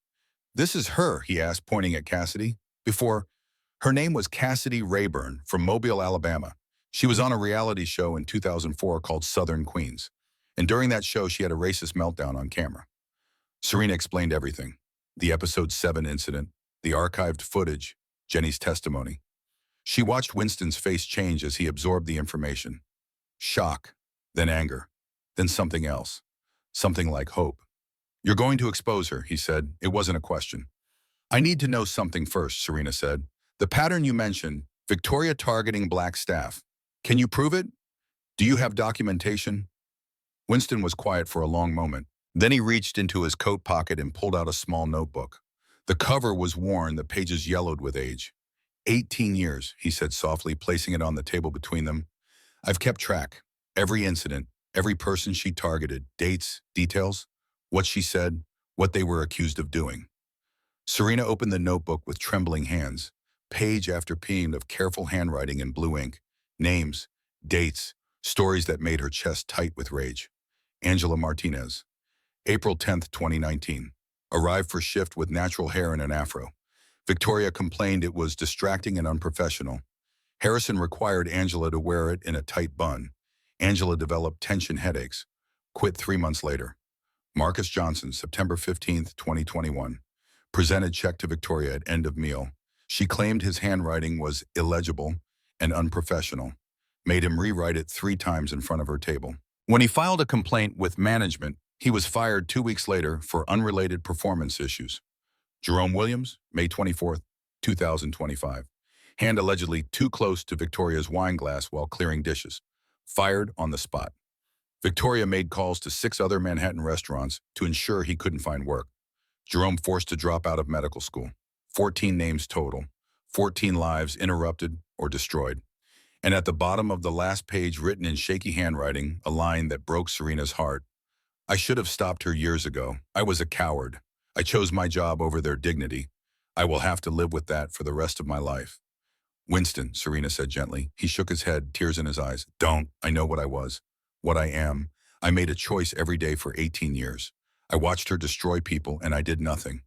This is her, he asked, pointing at Cassidy. Before, her name was Cassidy Rayburn from Mobile, Alabama. She was on a reality show in 2004 called Southern Queens. And during that show, she had a racist meltdown on camera. Serena explained everything. The episode 7 incident, the archived footage, Jenny's testimony. She watched Winston's face change as he absorbed the information. Shock, then anger, then something else. Something like hope. You're going to expose her, he said. It wasn't a question. I need to know something first, Serena said. The pattern you mentioned, Victoria targeting black staff. Can you prove it? Do you have documentation? Winston was quiet for a long moment. Then he reached into his coat pocket and pulled out a small notebook. The cover was worn, the pages yellowed with age. 18 years, he said softly, placing it on the table between them. I've kept track. Every incident, every person she targeted, dates, details, what she said, what they were accused of doing. Serena opened the notebook with trembling hands, page after page of careful handwriting in blue ink, names, dates, stories that made her chest tight with rage. Angela Martinez, April 10th, 2019. Arrived for shift with natural hair and an afro. Victoria complained it was distracting and unprofessional. Harrison required Angela to wear it in a tight bun. Angela developed tension headaches. Quit 3 months later. Marcus Johnson, September 15th, 2021. Presented check to Victoria at end of meal. She claimed his handwriting was illegible and unprofessional. Made him rewrite it 3 times in front of her table. When he filed a complaint with management, he was fired 2 weeks later for unrelated performance issues. Jerome Williams, May 24th, 2025. Hand allegedly too close to Victoria's wine glass while clearing dishes. Fired on the spot. Victoria made calls to 6 other Manhattan restaurants to ensure he couldn't find work. Jerome forced to drop out of medical school. 14 names total. 14 lives interrupted or destroyed. And at the bottom of the last page, written in shaky handwriting, a line that broke Serena's heart. I should have stopped her years ago. I was a coward. I chose my job over their dignity. I will have to live with that for the rest of my life. Winston, Serena said gently. He shook his head, tears in his eyes. Don't. I know what I was. What I am. I made a choice every day for 18 years. I watched her destroy people and I did nothing.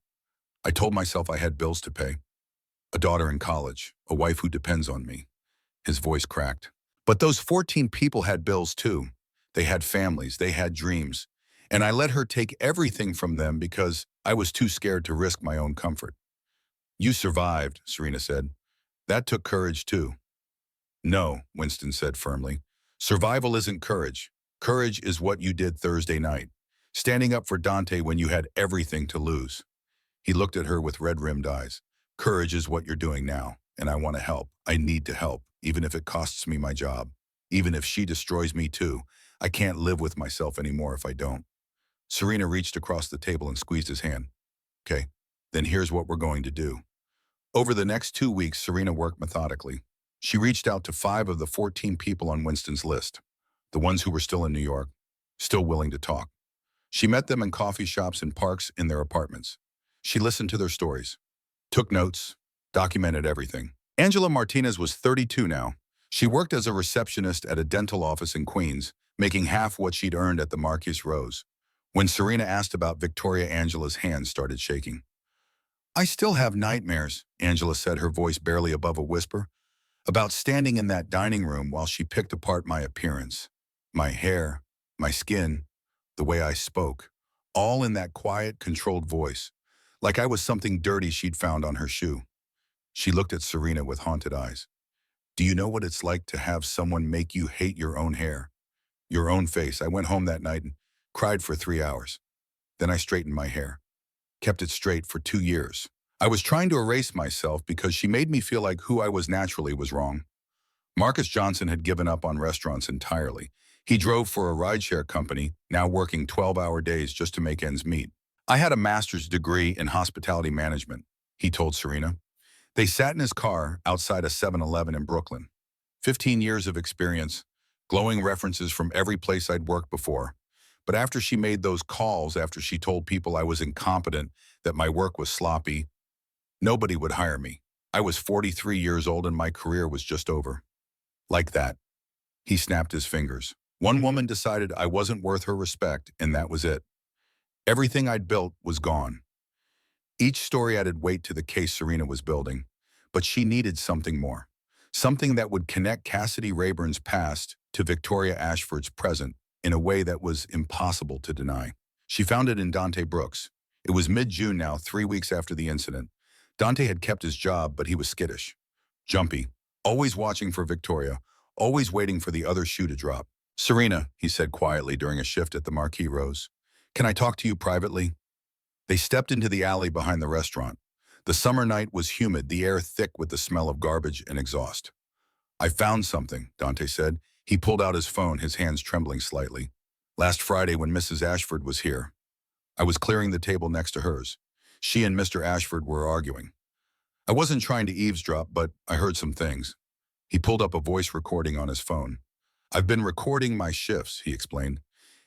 I told myself I had bills to pay. A daughter in college. A wife who depends on me. His voice cracked. But those 14 people had bills too. They had families. They had dreams. And I let her take everything from them because I was too scared to risk my own comfort. You survived, Serena said. That took courage too. No, Winston said firmly. Survival isn't courage. Courage is what you did Thursday night, standing up for Dante when you had everything to lose. He looked at her with red-rimmed eyes. Courage is what you're doing now, and I want to help. I need to help, even if it costs me my job. Even if she destroys me too. I can't live with myself anymore if I don't. Serena reached across the table and squeezed his hand. Okay, then here's what we're going to do. Over the next 2 weeks, Serena worked methodically. She reached out to 5 of the 14 people on Winston's list, the ones who were still in New York, still willing to talk. She met them in coffee shops and parks in their apartments. She listened to their stories, took notes, documented everything. Angela Martinez was 32 now. She worked as a receptionist at a dental office in Queens, making half what she'd earned at the Marquise Rose. When Serena asked about Victoria, Angela's hands started shaking. I still have nightmares, Angela said, her voice barely above a whisper, about standing in that dining room while she picked apart my appearance, my hair, my skin, the way I spoke, all in that quiet, controlled voice, like I was something dirty she'd found on her shoe. She looked at Serena with haunted eyes. Do you know what it's like to have someone make you hate your own hair, your own face? I went home that night and cried for 3 hours. Then I straightened my hair. Kept it straight for 2 years. I was trying to erase myself because she made me feel like who I was naturally was wrong. Marcus Johnson had given up on restaurants entirely. He drove for a rideshare company, now working 12-hour days just to make ends meet. I had a master's degree in hospitality management, he told Serena. They sat in his car outside a 7-Eleven in Brooklyn. 15 years of experience, glowing references from every place I'd worked before. But after she made those calls, after she told people I was incompetent, that my work was sloppy, nobody would hire me. I was 43 years old and my career was just over. Like that. He snapped his fingers. One woman decided I wasn't worth her respect, and that was it. Everything I'd built was gone. Each story added weight to the case Serena was building, but she needed something more. Something that would connect Cassidy Rayburn's past to Victoria Ashford's present in a way that was impossible to deny. She found it in Dante Brooks. It was mid-June now, 3 weeks after the incident. Dante had kept his job, but he was skittish, jumpy, always watching for Victoria, always waiting for the other shoe to drop. "Serena," he said quietly during a shift at the Marquis Rose, "can I talk to you privately?" They stepped into the alley behind the restaurant. The summer night was humid, the air thick with the smell of garbage and exhaust. "I found something," Dante said. He pulled out his phone, his hands trembling slightly. "Last Friday when Mrs. Ashford was here, I was clearing the table next to hers. She and Mr. Ashford were arguing. I wasn't trying to eavesdrop, but I heard some things." He pulled up a voice recording on his phone. "I've been recording my shifts," he explained.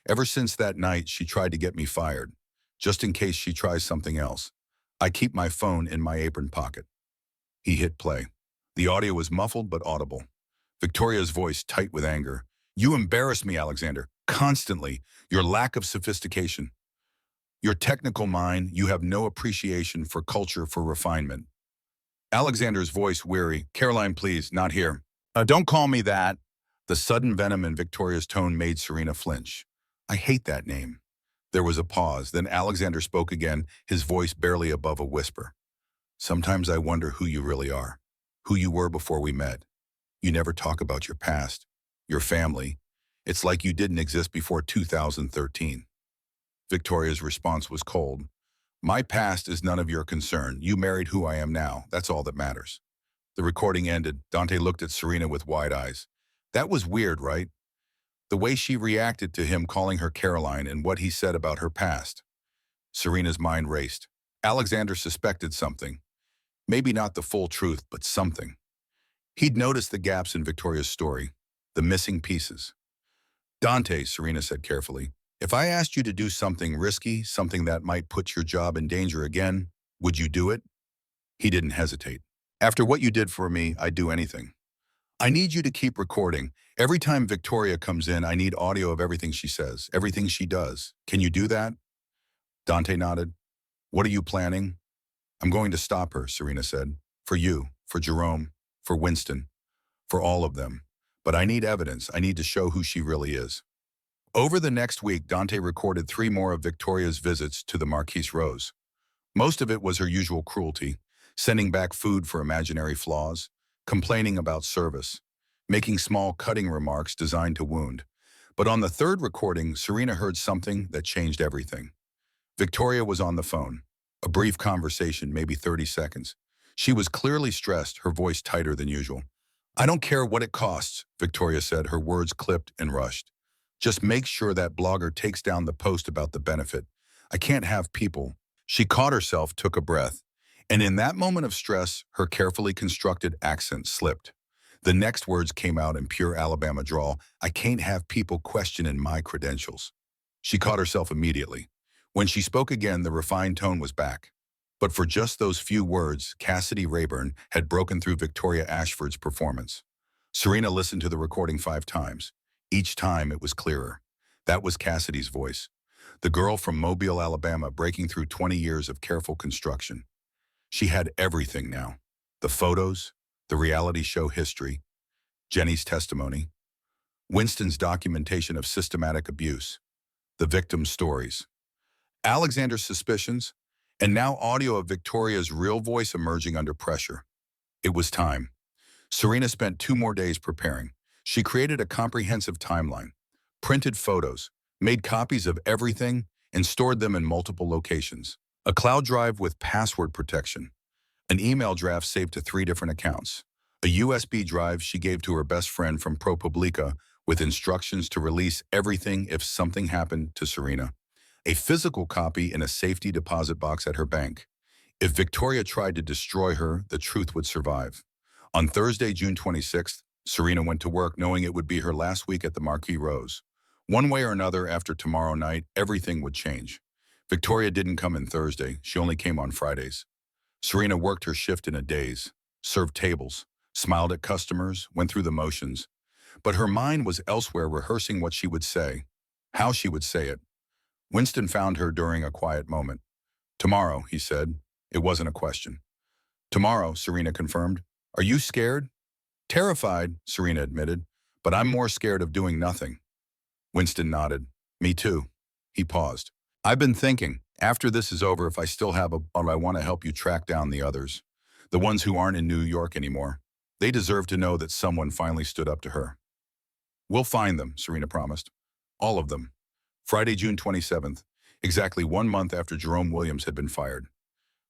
"Ever since that night, she tried to get me fired, just in case she tries something else. I keep my phone in my apron pocket." He hit play. The audio was muffled but audible. Victoria's voice tight with anger. "You embarrass me, Alexander. Constantly. Your lack of sophistication. Your technical mind, you have no appreciation for culture, for refinement." Alexander's voice weary. "Caroline, please, not here." Don't call me that." The sudden venom in Victoria's tone made Serena flinch. "I hate that name." There was a pause, then Alexander spoke again, his voice barely above a whisper. "Sometimes I wonder who you really are, who you were before we met. You never talk about your past, your family. It's like you didn't exist before 2013. Victoria's response was cold. "My past is none of your concern. You married who I am now. That's all that matters." The recording ended. Dante looked at Serena with wide eyes. That was weird, right? The way she reacted to him calling her Caroline and what he said about her past. Serena's mind raced. Alexander suspected something. Maybe not the full truth, but something. He'd noticed the gaps in Victoria's story, the missing pieces. "Dante," Serena said carefully, "if I asked you to do something risky, something that might put your job in danger again, would you do it?" He didn't hesitate. "After what you did for me, I'd do anything. I need you to keep recording. Every time Victoria comes in, I need audio of everything she says, everything she does. Can you do that?" Dante nodded. "What are you planning?" "I'm going to stop her," Serena said. "For you, for Jerome, for Winston, for all of them. But I need evidence. I need to show who she really is." Over the next week, Dante recorded 3 more of Victoria's visits to the Marquis Rose. Most of it was her usual cruelty, sending back food for imaginary flaws, complaining about service, making small cutting remarks designed to wound. But on the 3rd recording, Serena heard something that changed everything. Victoria was on the phone. A brief conversation, maybe 30 seconds. She was clearly stressed, her voice tighter than usual. "I don't care what it costs," Victoria said, her words clipped and rushed. "Just make sure that blogger takes down the post about the benefit. I can't have people." She caught herself, took a breath. And in that moment of stress, her carefully constructed accent slipped. The next words came out in pure Alabama drawl. "I can't have people questioning my credentials." She caught herself immediately. When she spoke again, the refined tone was back. But for just those few words, Cassidy Rayburn had broken through Victoria Ashford's performance. Serena listened to the recording 5 times. Each time it was clearer. That was Cassidy's voice. The girl from Mobile, Alabama, breaking through 20 years of careful construction. She had everything now. The photos, the reality show history, Jenny's testimony, Winston's documentation of systematic abuse, the victim's stories, Alexander's suspicions, and now audio of Victoria's real voice emerging under pressure. It was time. Serena spent 2 more days preparing. She created a comprehensive timeline, printed photos, made copies of everything, and stored them in multiple locations. A cloud drive with password protection, an email draft saved to 3 different accounts, a USB drive she gave to her best friend from ProPublica with instructions to release everything if something happened to Serena, a physical copy in a safety deposit box at her bank. If Victoria tried to destroy her, the truth would survive. On Thursday, June 26th, Serena went to work knowing it would be her last week at the Marquis Rose. One way or another, after tomorrow night, everything would change. Victoria didn't come in Thursday. She only came on Fridays. Serena worked her shift in a daze, served tables, smiled at customers, went through the motions. But her mind was elsewhere, rehearsing what she would say, how she would say it. Winston found her during a quiet moment. "Tomorrow," he said. It wasn't a question. "Tomorrow," Serena confirmed. "Are you scared?" "Terrified," Serena admitted. "But I'm more scared of doing nothing." Winston nodded. "Me too." He paused. "I've been thinking, after this is over, if I still have I want to help you track down the others. The ones who aren't in New York anymore. They deserve to know that someone finally stood up to her." "We'll find them," Serena promised. "All of them." Friday, June 27th, exactly 1 month after Jerome Williams had been fired.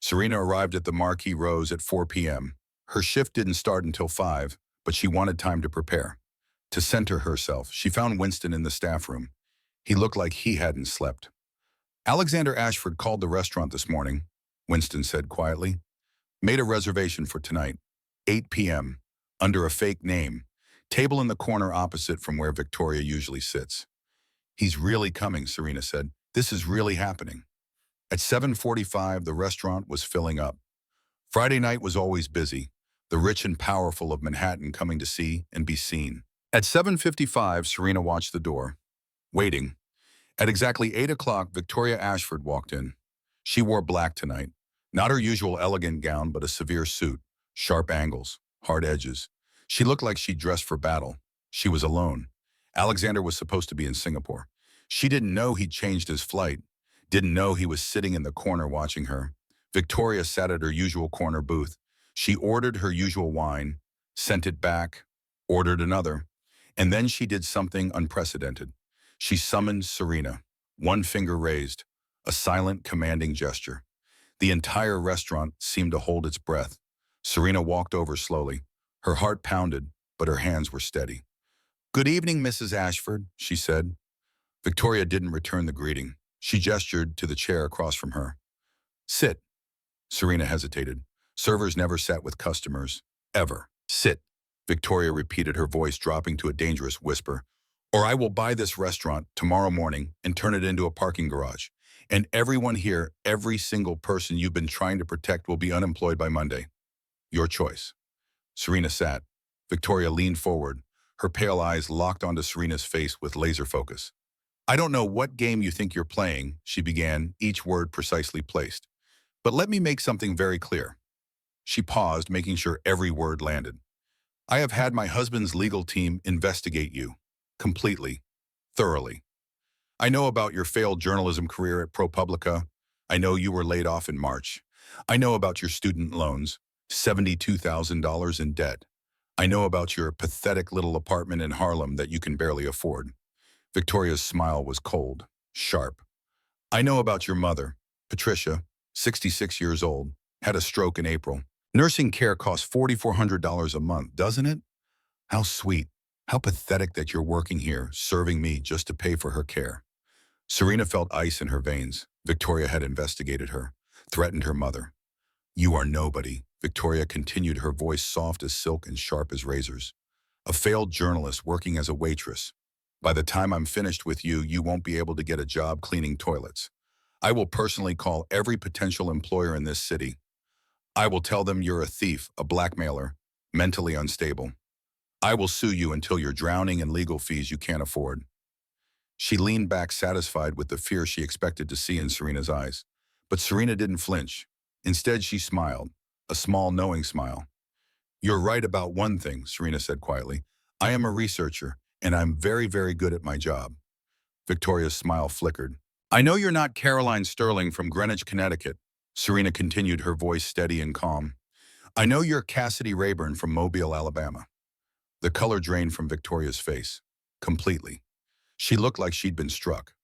Serena arrived at the Marquis Rose at 4 p.m. Her shift didn't start until 5, but she wanted time to prepare. To center herself, she found Winston in the staff room. He looked like he hadn't slept. "Alexander Ashford called the restaurant this morning," Winston said quietly. "Made a reservation for tonight, 8 p.m., under a fake name, table in the corner opposite from where Victoria usually sits." "He's really coming," Serena said. "This is really happening." At 7:45, the restaurant was filling up. Friday night was always busy, the rich and powerful of Manhattan coming to see and be seen. At 7:55, Serena watched the door, waiting. At exactly 8 o'clock, Victoria Ashford walked in. She wore black tonight, not her usual elegant gown, but a severe suit, sharp angles, hard edges. She looked like she'd dressed for battle. She was alone. Alexander was supposed to be in Singapore. She didn't know he'd changed his flight, didn't know he was sitting in the corner watching her. Victoria sat at her usual corner booth. She ordered her usual wine, sent it back, ordered another, and then she did something unprecedented. She summoned Serena, one finger raised, a silent, commanding gesture. The entire restaurant seemed to hold its breath. Serena walked over slowly. Her heart pounded, but her hands were steady. "Good evening, Mrs. Ashford," she said. Victoria didn't return the greeting. She gestured to the chair across from her. "Sit." Serena hesitated. Servers never sat with customers, ever. "Sit," Victoria repeated, her voice dropping to a dangerous whisper. "Or I will buy this restaurant tomorrow morning and turn it into a parking garage. And everyone here, every single person you've been trying to protect, will be unemployed by Monday. Your choice." Serena sat. Victoria leaned forward, her pale eyes locked onto Serena's face with laser focus. "I don't know what game you think you're playing," she began, each word precisely placed. "But let me make something very clear." She paused, making sure every word landed. "I have had my husband's legal team investigate you. Completely. Thoroughly. I know about your failed journalism career at ProPublica. I know you were laid off in March. I know about your student loans, $72,000 in debt. I know about your pathetic little apartment in Harlem that you can barely afford." Victoria's smile was cold, sharp. "I know about your mother, Patricia, 66 years old, had a stroke in April. Nursing care costs $4,400 a month, doesn't it? How sweet, how pathetic that you're working here, serving me just to pay for her care." Serena felt ice in her veins. Victoria had investigated her, threatened her mother. "You are nobody," Victoria continued, her voice soft as silk and sharp as razors. "A failed journalist working as a waitress. By the time I'm finished with you, you won't be able to get a job cleaning toilets. I will personally call every potential employer in this city. I will tell them you're a thief, a blackmailer, mentally unstable. I will sue you until you're drowning in legal fees you can't afford." She leaned back, satisfied with the fear she expected to see in Serena's eyes. But Serena didn't flinch. Instead, she smiled, a small, knowing smile. "You're right about one thing," Serena said quietly. "I am a researcher, and I'm very, very good at my job." Victoria's smile flickered. "I know you're not Caroline Sterling from Greenwich, Connecticut," Serena continued, her voice steady and calm. "I know you're Cassidy Rayburn from Mobile, Alabama." The color drained from Victoria's face. Completely. She looked like she'd been struck.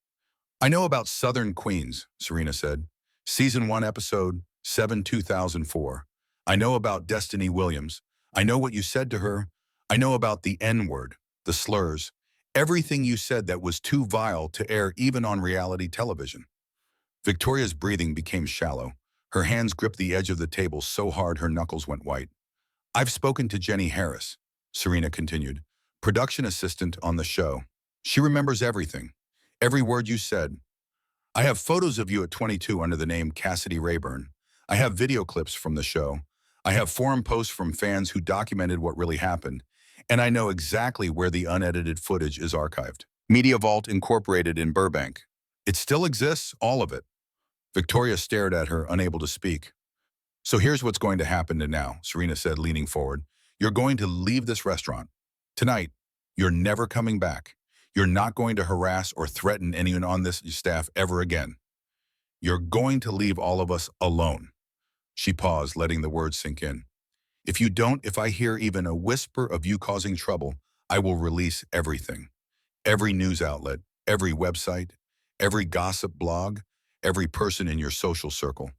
"I know about Southern Queens," Serena said. "Season 1, Episode 7, 2004. I know about Destiny Williams. I know what you said to her. I know about the N-word, the slurs, everything you said that was too vile to air even on reality television." Victoria's breathing became shallow. Her hands gripped the edge of the table so hard her knuckles went white. "I've spoken to Jenny Harris," Serena continued, "production assistant on the show. She remembers everything, every word you said. I have photos of you at 22 under the name Cassidy Rayburn. I have video clips from the show. I have forum posts from fans who documented what really happened. And I know exactly where the unedited footage is archived. Media Vault Incorporated in Burbank. It still exists, all of it. Victoria stared at her, unable to speak. So here's what's going to happen now, Serena said, leaning forward. You're going to leave this restaurant. Tonight, you're never coming back. You're not going to harass or threaten anyone on this staff ever again. You're going to leave all of us alone. She paused, letting the words sink in. If I hear even a whisper of you causing trouble, I will release everything. Every news outlet, every website, every gossip blog, every person in your social circle.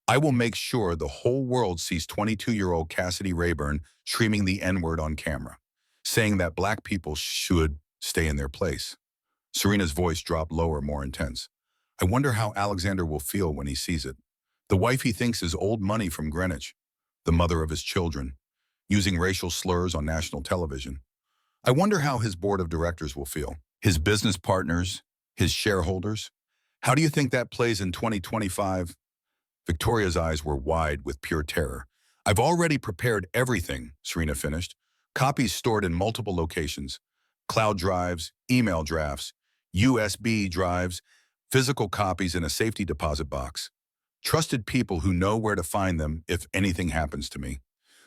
I will make sure the whole world sees 22-year-old Cassidy Rayburn screaming the N-word on camera, saying that black people should stay in their place. Serena's voice dropped lower, more intense. I wonder how Alexander will feel when he sees it. The wife he thinks is old money from Greenwich, the mother of his children, using racial slurs on national television. I wonder how his board of directors will feel. His business partners, his shareholders. How do you think that plays in 2025? Victoria's eyes were wide with pure terror. I've already prepared everything, Serena finished. Copies stored in multiple locations. Cloud drives, email drafts, USB drives, physical copies in a safety deposit box. Trusted people who know where to find them if anything happens to me.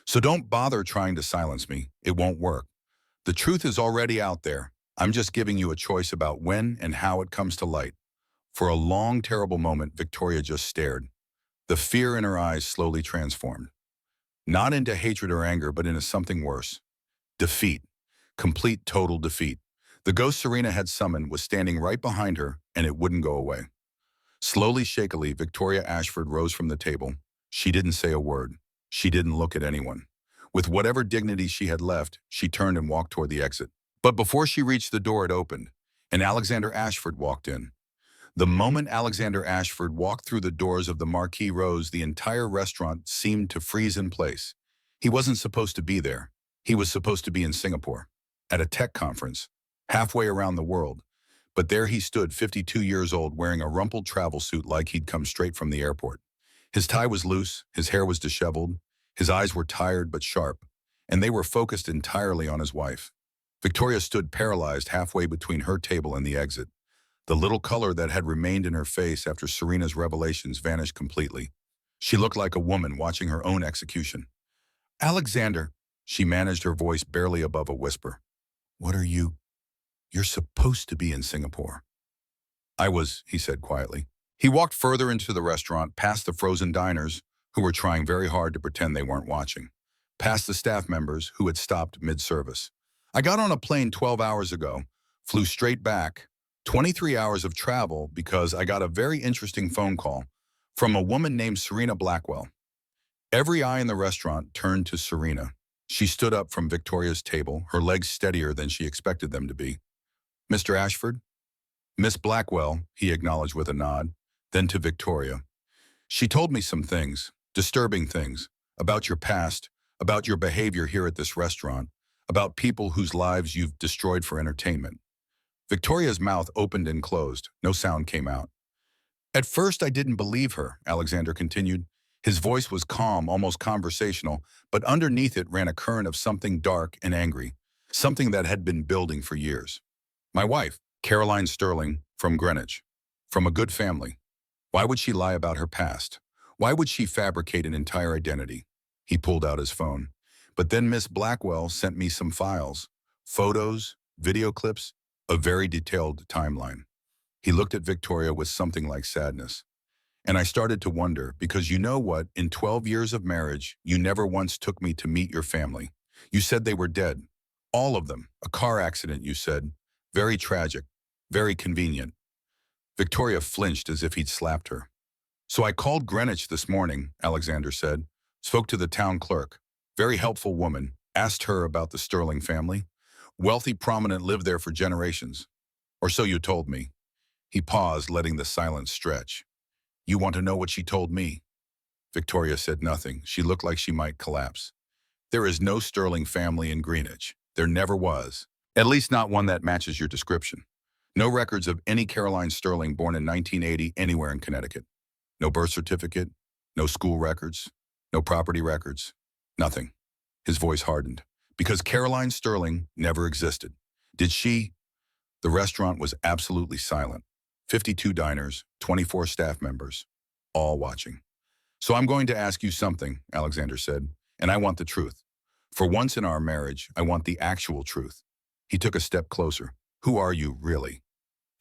So don't bother trying to silence me. It won't work. The truth is already out there. I'm just giving you a choice about when and how it comes to light. For a long, terrible moment, Victoria just stared. The fear in her eyes slowly transformed. Not into hatred or anger, but into something worse. Defeat. Complete, total defeat. The ghost Serena had summoned was standing right behind her, and it wouldn't go away. Slowly, shakily, Victoria Ashford rose from the table. She didn't say a word. She didn't look at anyone. With whatever dignity she had left, she turned and walked toward the exit. But before she reached the door, it opened, and Alexander Ashford walked in. The moment Alexander Ashford walked through the doors of the Marquis Rose, the entire restaurant seemed to freeze in place. He wasn't supposed to be there. He was supposed to be in Singapore, at a tech conference, halfway around the world. But there he stood, 52 years old, wearing a rumpled travel suit like he'd come straight from the airport. His tie was loose, his hair was disheveled, his eyes were tired but sharp, and they were focused entirely on his wife. Victoria stood paralyzed halfway between her table and the exit. The little color that had remained in her face after Serena's revelations vanished completely. She looked like a woman watching her own execution. Alexander, she managed, her voice barely above a whisper. What are you? You're supposed to be in Singapore. I was, he said quietly. He walked further into the restaurant, past the frozen diners, who were trying very hard to pretend they weren't watching, past the staff members who had stopped mid-service. I got on a plane 12 hours ago, flew straight back, 23 hours of travel because I got a very interesting phone call from a woman named Serena Blackwell. Every eye in the restaurant turned to Serena. She stood up from Victoria's table, her legs steadier than she expected them to be. Mr. Ashford? Miss Blackwell, he acknowledged with a nod, then to Victoria. She told me some things, disturbing things, about your past, about your behavior here at this restaurant, about people whose lives you've destroyed for entertainment. Victoria's mouth opened and closed. No sound came out. At first, I didn't believe her, Alexander continued. His voice was calm, almost conversational, but underneath it ran a current of something dark and angry, something that had been building for years. My wife, Caroline Sterling, from Greenwich, from a good family. Why would she lie about her past? Why would she fabricate an entire identity? He pulled out his phone. But then Miss Blackwell sent me some files, photos, video clips, a very detailed timeline. He looked at Victoria with something like sadness. And I started to wonder, because you know what, in 12 years of marriage, you never once took me to meet your family. You said they were dead. All of them. A car accident, you said. Very tragic. Very convenient. Victoria flinched as if he'd slapped her. So I called Greenwich this morning, Alexander said. Spoke to the town clerk. Very helpful woman. Asked her about the Sterling family. Wealthy, prominent, lived there for generations. Or so you told me. He paused, letting the silence stretch. You want to know what she told me? Victoria said nothing. She looked like she might collapse. There is no Sterling family in Greenwich. There never was. At least not one that matches your description. No records of any Caroline Sterling born in 1980 anywhere in Connecticut. No birth certificate, no school records, no property records, nothing. His voice hardened. Because Caroline Sterling never existed. Did she? The restaurant was absolutely silent. 52 diners, 24 staff members, all watching. So I'm going to ask you something, Alexander said, and I want the truth. For once in our marriage, I want the actual truth. He took a step closer. Who are you, really?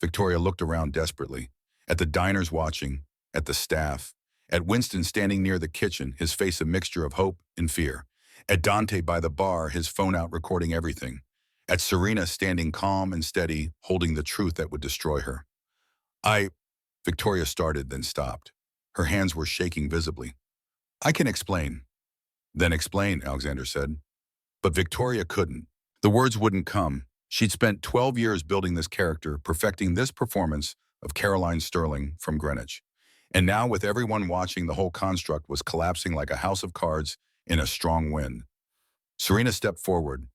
Victoria looked around desperately, at the diners watching, at the staff, at Winston standing near the kitchen, his face a mixture of hope and fear, at Dante by the bar, his phone out recording everything, at Serena standing calm and steady, holding the truth that would destroy her. Victoria started, then stopped. Her hands were shaking visibly. I can explain. Then explain, Alexander said. But Victoria couldn't. The words wouldn't come. She'd spent 12 years building this character, perfecting this performance of Caroline Sterling from Greenwich. And now, with everyone watching, the whole construct was collapsing like a house of cards in a strong wind. Serena stepped forward.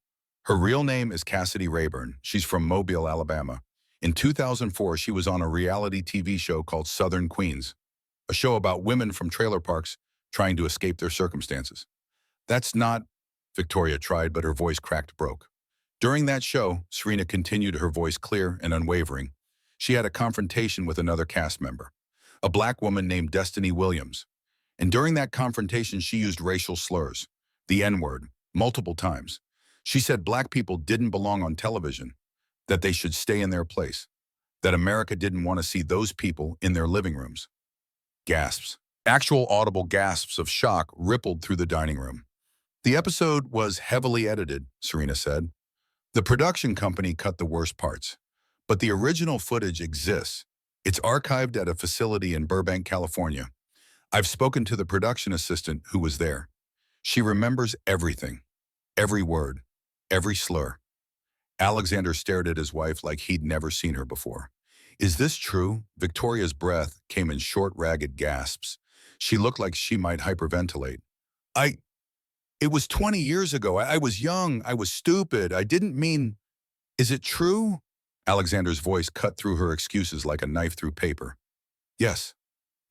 Her real name is Cassidy Rayburn. She's from Mobile, Alabama. In 2004, she was on a reality TV show called Southern Queens, a show about women from trailer parks trying to escape their circumstances. That's not, Victoria tried, but her voice broke. During that show, Serena continued, her voice clear and unwavering. She had a confrontation with another cast member, a black woman named Destiny Williams. And during that confrontation, she used racial slurs, the N-word, multiple times. She said black people didn't belong on television, that they should stay in their place, that America didn't want to see those people in their living rooms. Gasps. Actual audible gasps of shock rippled through the dining room. The episode was heavily edited, Serena said. The production company cut the worst parts, but the original footage exists. It's archived at a facility in Burbank, California. I've spoken to the production assistant who was there. She remembers everything, every word, every slur. Alexander stared at his wife like he'd never seen her before. Is this true? Victoria's breath came in short, ragged gasps. She looked like she might hyperventilate. It was 20 years ago. I was young. I was stupid. I didn't mean... Is it true? Alexander's voice cut through her excuses like a knife through paper. Yes.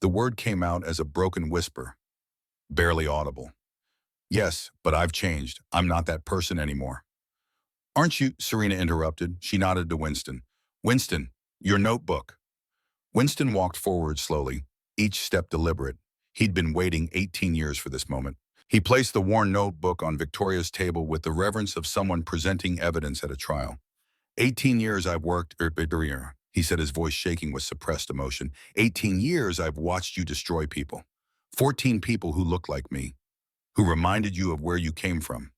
The word came out as a broken whisper, barely audible. Yes, but I've changed. I'm not that person anymore. Aren't you? Serena interrupted. She nodded to Winston. Winston, your notebook. Winston walked forward slowly, each step deliberate. He'd been waiting 18 years for this moment. He placed the worn notebook on Victoria's table with the reverence of someone presenting evidence at a trial. 18 years I've worked, he said, his voice shaking with suppressed emotion. 18 years I've watched you destroy people. 14 people who looked like me, who reminded you of where you came from,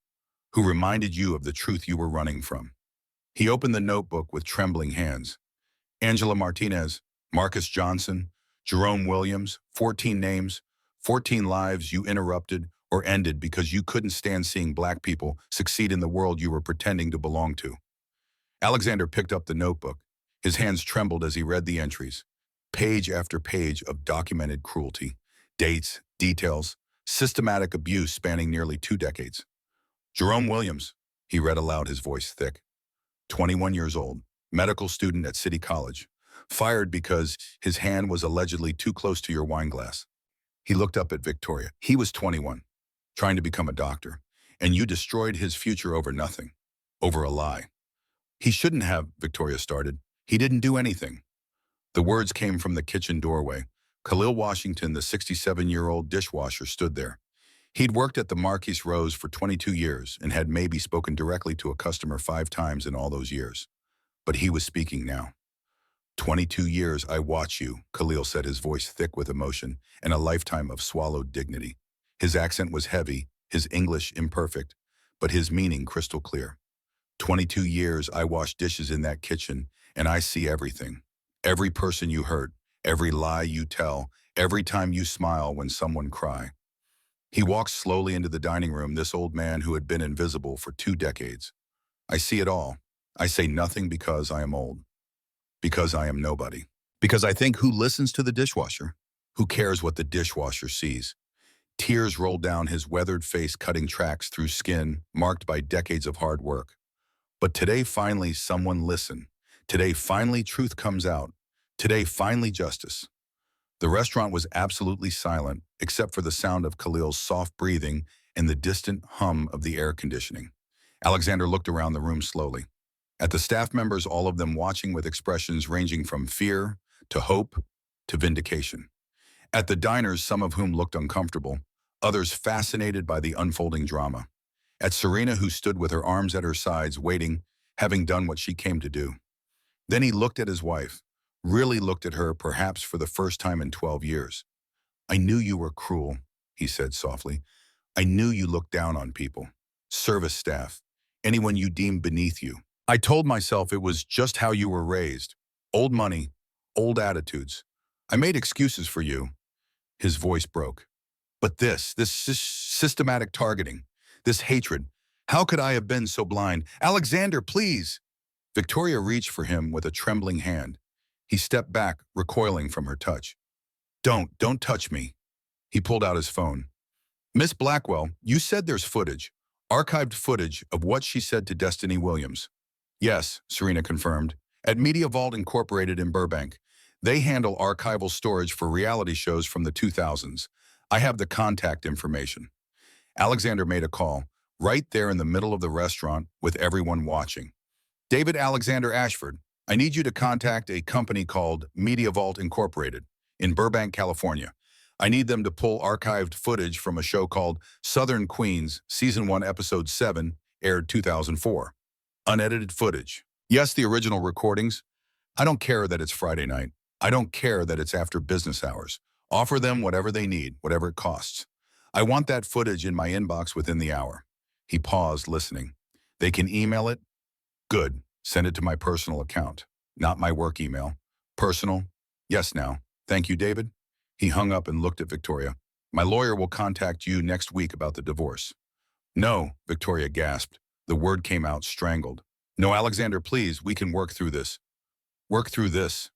who reminded you of the truth you were running from. He opened the notebook with trembling hands. Angela Martinez, Marcus Johnson, Jerome Williams, 14 names, 14 lives you interrupted or ended because you couldn't stand seeing black people succeed in the world you were pretending to belong to. Alexander picked up the notebook. His hands trembled as he read the entries. Page after page of documented cruelty, dates, details, systematic abuse spanning nearly 2 decades. Jerome Williams, he read aloud, his voice thick. 21 years old, medical student at City College. Fired because his hand was allegedly too close to your wine glass. He looked up at Victoria. He was 21, trying to become a doctor, and you destroyed his future over nothing, over a lie. He shouldn't have, Victoria started. He didn't do anything. The words came from the kitchen doorway. Khalil Washington, the 67-year-old dishwasher, stood there. He'd worked at the Marquis Rose for 22 years and had maybe spoken directly to a customer 5 times in all those years. But he was speaking now. 22 years I watch you, Khalil said, his voice thick with emotion and a lifetime of swallowed dignity. His accent was heavy, his English imperfect, but his meaning crystal clear. 22 years I wash dishes in that kitchen, and I see everything. Every person you hurt, every lie you tell, every time you smile when someone cries. He walked slowly into the dining room, this old man who had been invisible for 2 decades. I see it all. I say nothing because I am old. Because I am nobody. Because I think, who listens to the dishwasher? Who cares what the dishwasher sees? Tears rolled down his weathered face, cutting tracks through skin marked by decades of hard work. But today, finally, someone listened. Today, finally, truth comes out. Today, finally, justice. The restaurant was absolutely silent, except for the sound of Khalil's soft breathing and the distant hum of the air conditioning. Alexander looked around the room slowly. At the staff members, all of them watching with expressions ranging from fear to hope to vindication. At the diners, some of whom looked uncomfortable, others fascinated by the unfolding drama. At Serena, who stood with her arms at her sides, waiting, having done what she came to do. Then he looked at his wife, really looked at her perhaps for the first time in 12 years. "I knew you were cruel," he said softly. "I knew you looked down on people, service staff, anyone you deemed beneath you. I told myself it was just how you were raised. Old money, old attitudes. I made excuses for you." His voice broke. "But this systematic targeting, this hatred, how could I have been so blind? Alexander, please!" Victoria reached for him with a trembling hand. He stepped back, recoiling from her touch. Don't touch me." He pulled out his phone. "Miss Blackwell, you said there's footage, archived footage of what she said to Destiny Williams." "Yes," Serena confirmed, "at Media Vault Incorporated in Burbank. They handle archival storage for reality shows from the 2000s. I have the contact information." Alexander made a call, right there in the middle of the restaurant with everyone watching. "David Alexander Ashford, I need you to contact a company called Media Vault Incorporated in Burbank, California. I need them to pull archived footage from a show called Southern Queens, Season 1, Episode 7, aired 2004. Unedited footage. Yes, the original recordings. I don't care that it's Friday night. I don't care that it's after business hours. Offer them whatever they need, whatever it costs. I want that footage in my inbox within the hour." He paused, listening. "They can email it? Good. Send it to my personal account, not my work email. Personal? Yes now. Thank you, David." He hung up and looked at Victoria. "My lawyer will contact you next week about the divorce." "No," Victoria gasped. The word came out strangled. "No, Alexander, please, we can work through this." "Work through this?"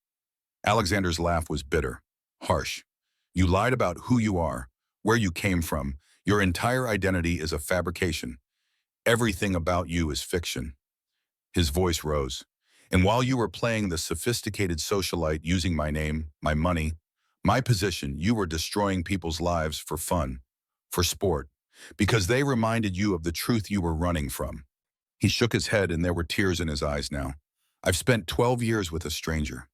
Alexander's laugh was bitter, harsh. "You lied about who you are, where you came from. Your entire identity is a fabrication. Everything about you is fiction." His voice rose. "And while you were playing the sophisticated socialite using my name, my money, my position, you were destroying people's lives for fun, for sport, because they reminded you of the truth you were running from." He shook his head and there were tears in his eyes now. "I've spent 12 years with a stranger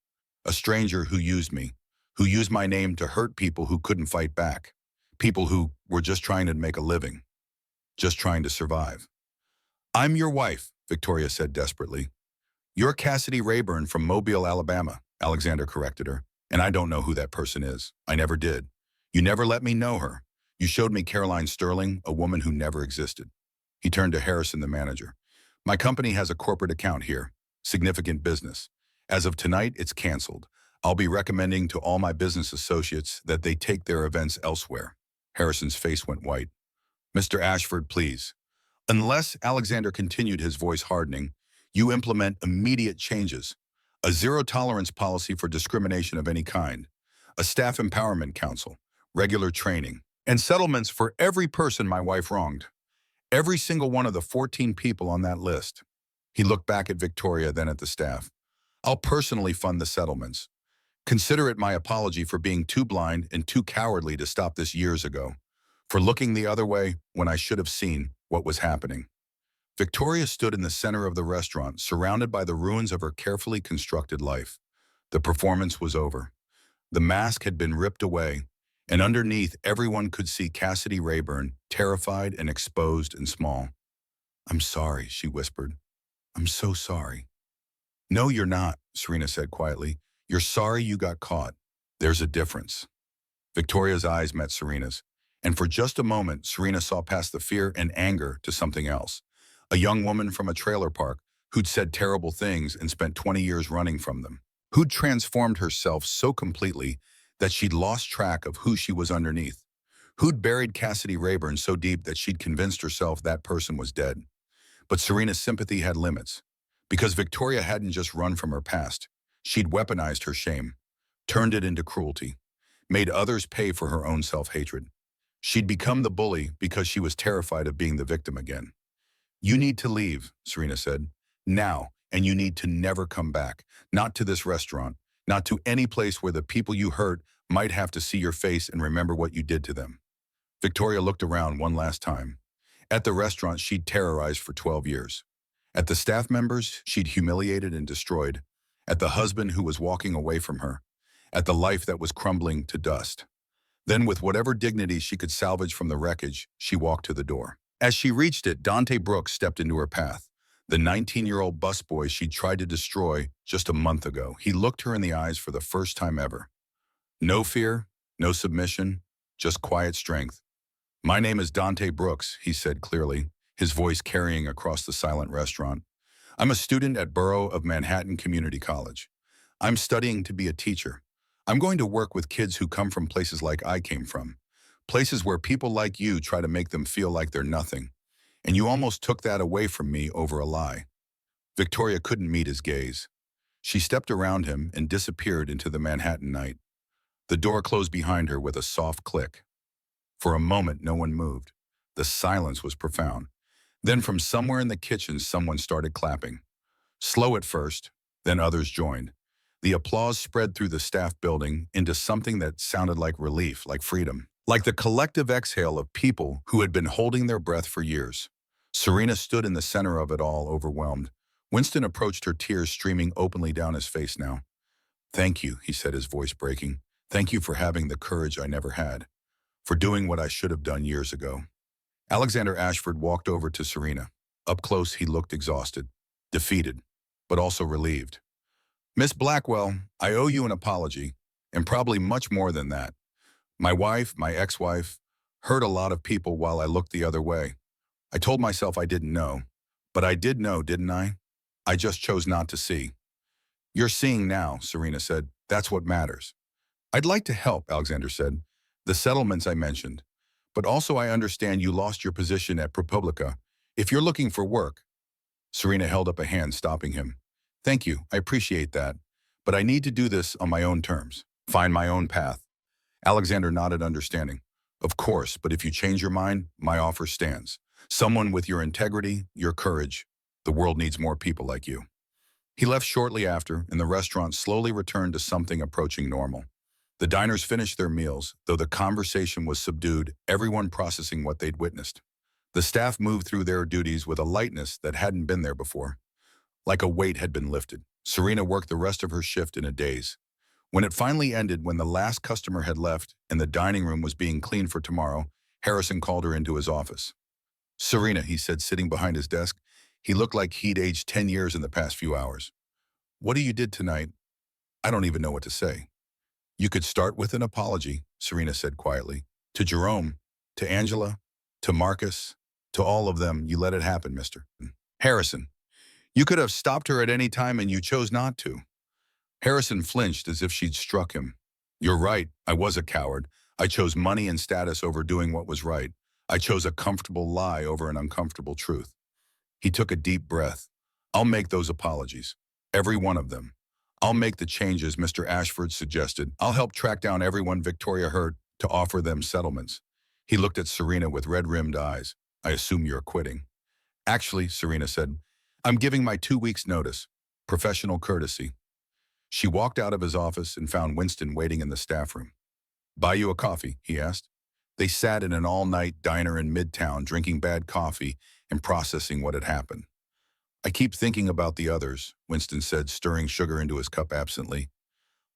who used me, who used my name to hurt people who couldn't fight back, people who were just trying to make a living, just trying to survive." "I'm your wife," Victoria said desperately. "You're Cassidy Rayburn from Mobile, Alabama," Alexander corrected her. "And I don't know who that person is. I never did. You never let me know her. You showed me Caroline Sterling, a woman who never existed." He turned to Harrison, the manager. "My company has a corporate account here. Significant business. As of tonight, it's canceled. I'll be recommending to all my business associates that they take their events elsewhere." Harrison's face went white. "Mr. Ashford, please." "Unless," Alexander continued, his voice hardening, "you implement immediate changes. A zero-tolerance policy for discrimination of any kind. A staff empowerment council. Regular training. And settlements for every person my wife wronged. Every single one of the 14 people on that list." He looked back at Victoria, then at the staff. "I'll personally fund the settlements. Consider it my apology for being too blind and too cowardly to stop this years ago. For looking the other way when I should have seen what was happening." Victoria stood in the center of the restaurant, surrounded by the ruins of her carefully constructed life. The performance was over. The mask had been ripped away, and underneath everyone could see Cassidy Rayburn, terrified and exposed and small. "I'm sorry," she whispered. "I'm so sorry." "No, you're not," Serena said quietly. "You're sorry you got caught. There's a difference." Victoria's eyes met Serena's, and for just a moment, Serena saw past the fear and anger to something else. A young woman from a trailer park who'd said terrible things and spent 20 years running from them, who'd transformed herself so completely that she'd lost track of who she was underneath, who'd buried Cassidy Rayburn so deep that she'd convinced herself that person was dead. But Serena's sympathy had limits, because Victoria hadn't just run from her past. She'd weaponized her shame, turned it into cruelty, made others pay for her own self-hatred. She'd become the bully because she was terrified of being the victim again. "You need to leave," Serena said. Now, and you need to never come back. Not to this restaurant, not to any place where the people you hurt might have to see your face and remember what you did to them. Victoria looked around one last time. At the restaurant she'd terrorized for 12 years. At the staff members she'd humiliated and destroyed. At the husband who was walking away from her. At the life that was crumbling to dust. Then, with whatever dignity she could salvage from the wreckage, she walked to the door. As she reached it, Dante Brooks stepped into her path. The 19-year-old busboy she'd tried to destroy just a month ago. He looked her in the eyes for the first time ever. No fear, no submission, just quiet strength. "My name is Dante Brooks," he said clearly, his voice carrying across the silent restaurant. "I'm a student at Borough of Manhattan Community College. I'm studying to be a teacher. I'm going to work with kids who come from places like I came from. Places where people like you try to make them feel like they're nothing. And you almost took that away from me over a lie." Victoria couldn't meet his gaze. She stepped around him and disappeared into the Manhattan night. The door closed behind her with a soft click. For a moment, no one moved. The silence was profound. Then from somewhere in the kitchen, someone started clapping. Slow at first, then others joined. The applause spread through the staff building into something that sounded like relief, like freedom. Like the collective exhale of people who had been holding their breath for years. Serena stood in the center of it all, overwhelmed. Winston approached her, tears streaming openly down his face now. "Thank you," he said, his voice breaking. "Thank you for having the courage I never had. For doing what I should have done years ago." Alexander Ashford walked over to Serena. Up close, he looked exhausted, defeated, but also relieved. "Miss Blackwell, I owe you an apology, and probably much more than that. My wife, my ex-wife, hurt a lot of people while I looked the other way. I told myself I didn't know, but I did know, didn't I? I just chose not to see." "You're seeing now," Serena said. "That's what matters." "I'd like to help," Alexander said. "The settlements I mentioned. But also I understand you lost your position at ProPublica. If you're looking for work." Serena held up a hand, stopping him. "Thank you, I appreciate that. But I need to do this on my own terms. Find my own path." Alexander nodded, understanding. "Of course, but if you change your mind, my offer stands. Someone with your integrity, your courage. The world needs more people like you." He left shortly after, and the restaurant slowly returned to something approaching normal. The diners finished their meals, though the conversation was subdued, everyone processing what they'd witnessed. The staff moved through their duties with a lightness that hadn't been there before. Like a weight had been lifted. Serena worked the rest of her shift in a daze. When it finally ended, when the last customer had left and the dining room was being cleaned for tomorrow, Harrison called her into his office. "Serena," he said, sitting behind his desk. He looked like he'd aged 10 years in the past few hours. "What you did tonight, I don't even know what to say." "You could start with an apology," Serena said quietly. "To Jerome, to Angela, to Marcus, to all of them, you let it happen, Mr. Harrison. You could have stopped her at any time and you chose not to." Harrison flinched as if she'd struck him. "You're right, I was a coward. I chose money and status over doing what was right. I chose a comfortable lie over an uncomfortable truth." He took a deep breath. "I'll make those apologies. Every one of them. I'll make the changes Mr. Ashford suggested. I'll help track down everyone Victoria hurt to offer them settlements." He looked at Serena with red-rimmed eyes. "I assume you're quitting." "Actually," Serena said, "I'm giving my 2 weeks' notice. Professional courtesy." She walked out of his office and found Winston waiting in the staff room. "Buy you a coffee?" he asked. They sat in an all-night diner in Midtown, drinking bad coffee and processing what had happened. "I keep thinking about the others," Winston said, stirring sugar into his cup absently.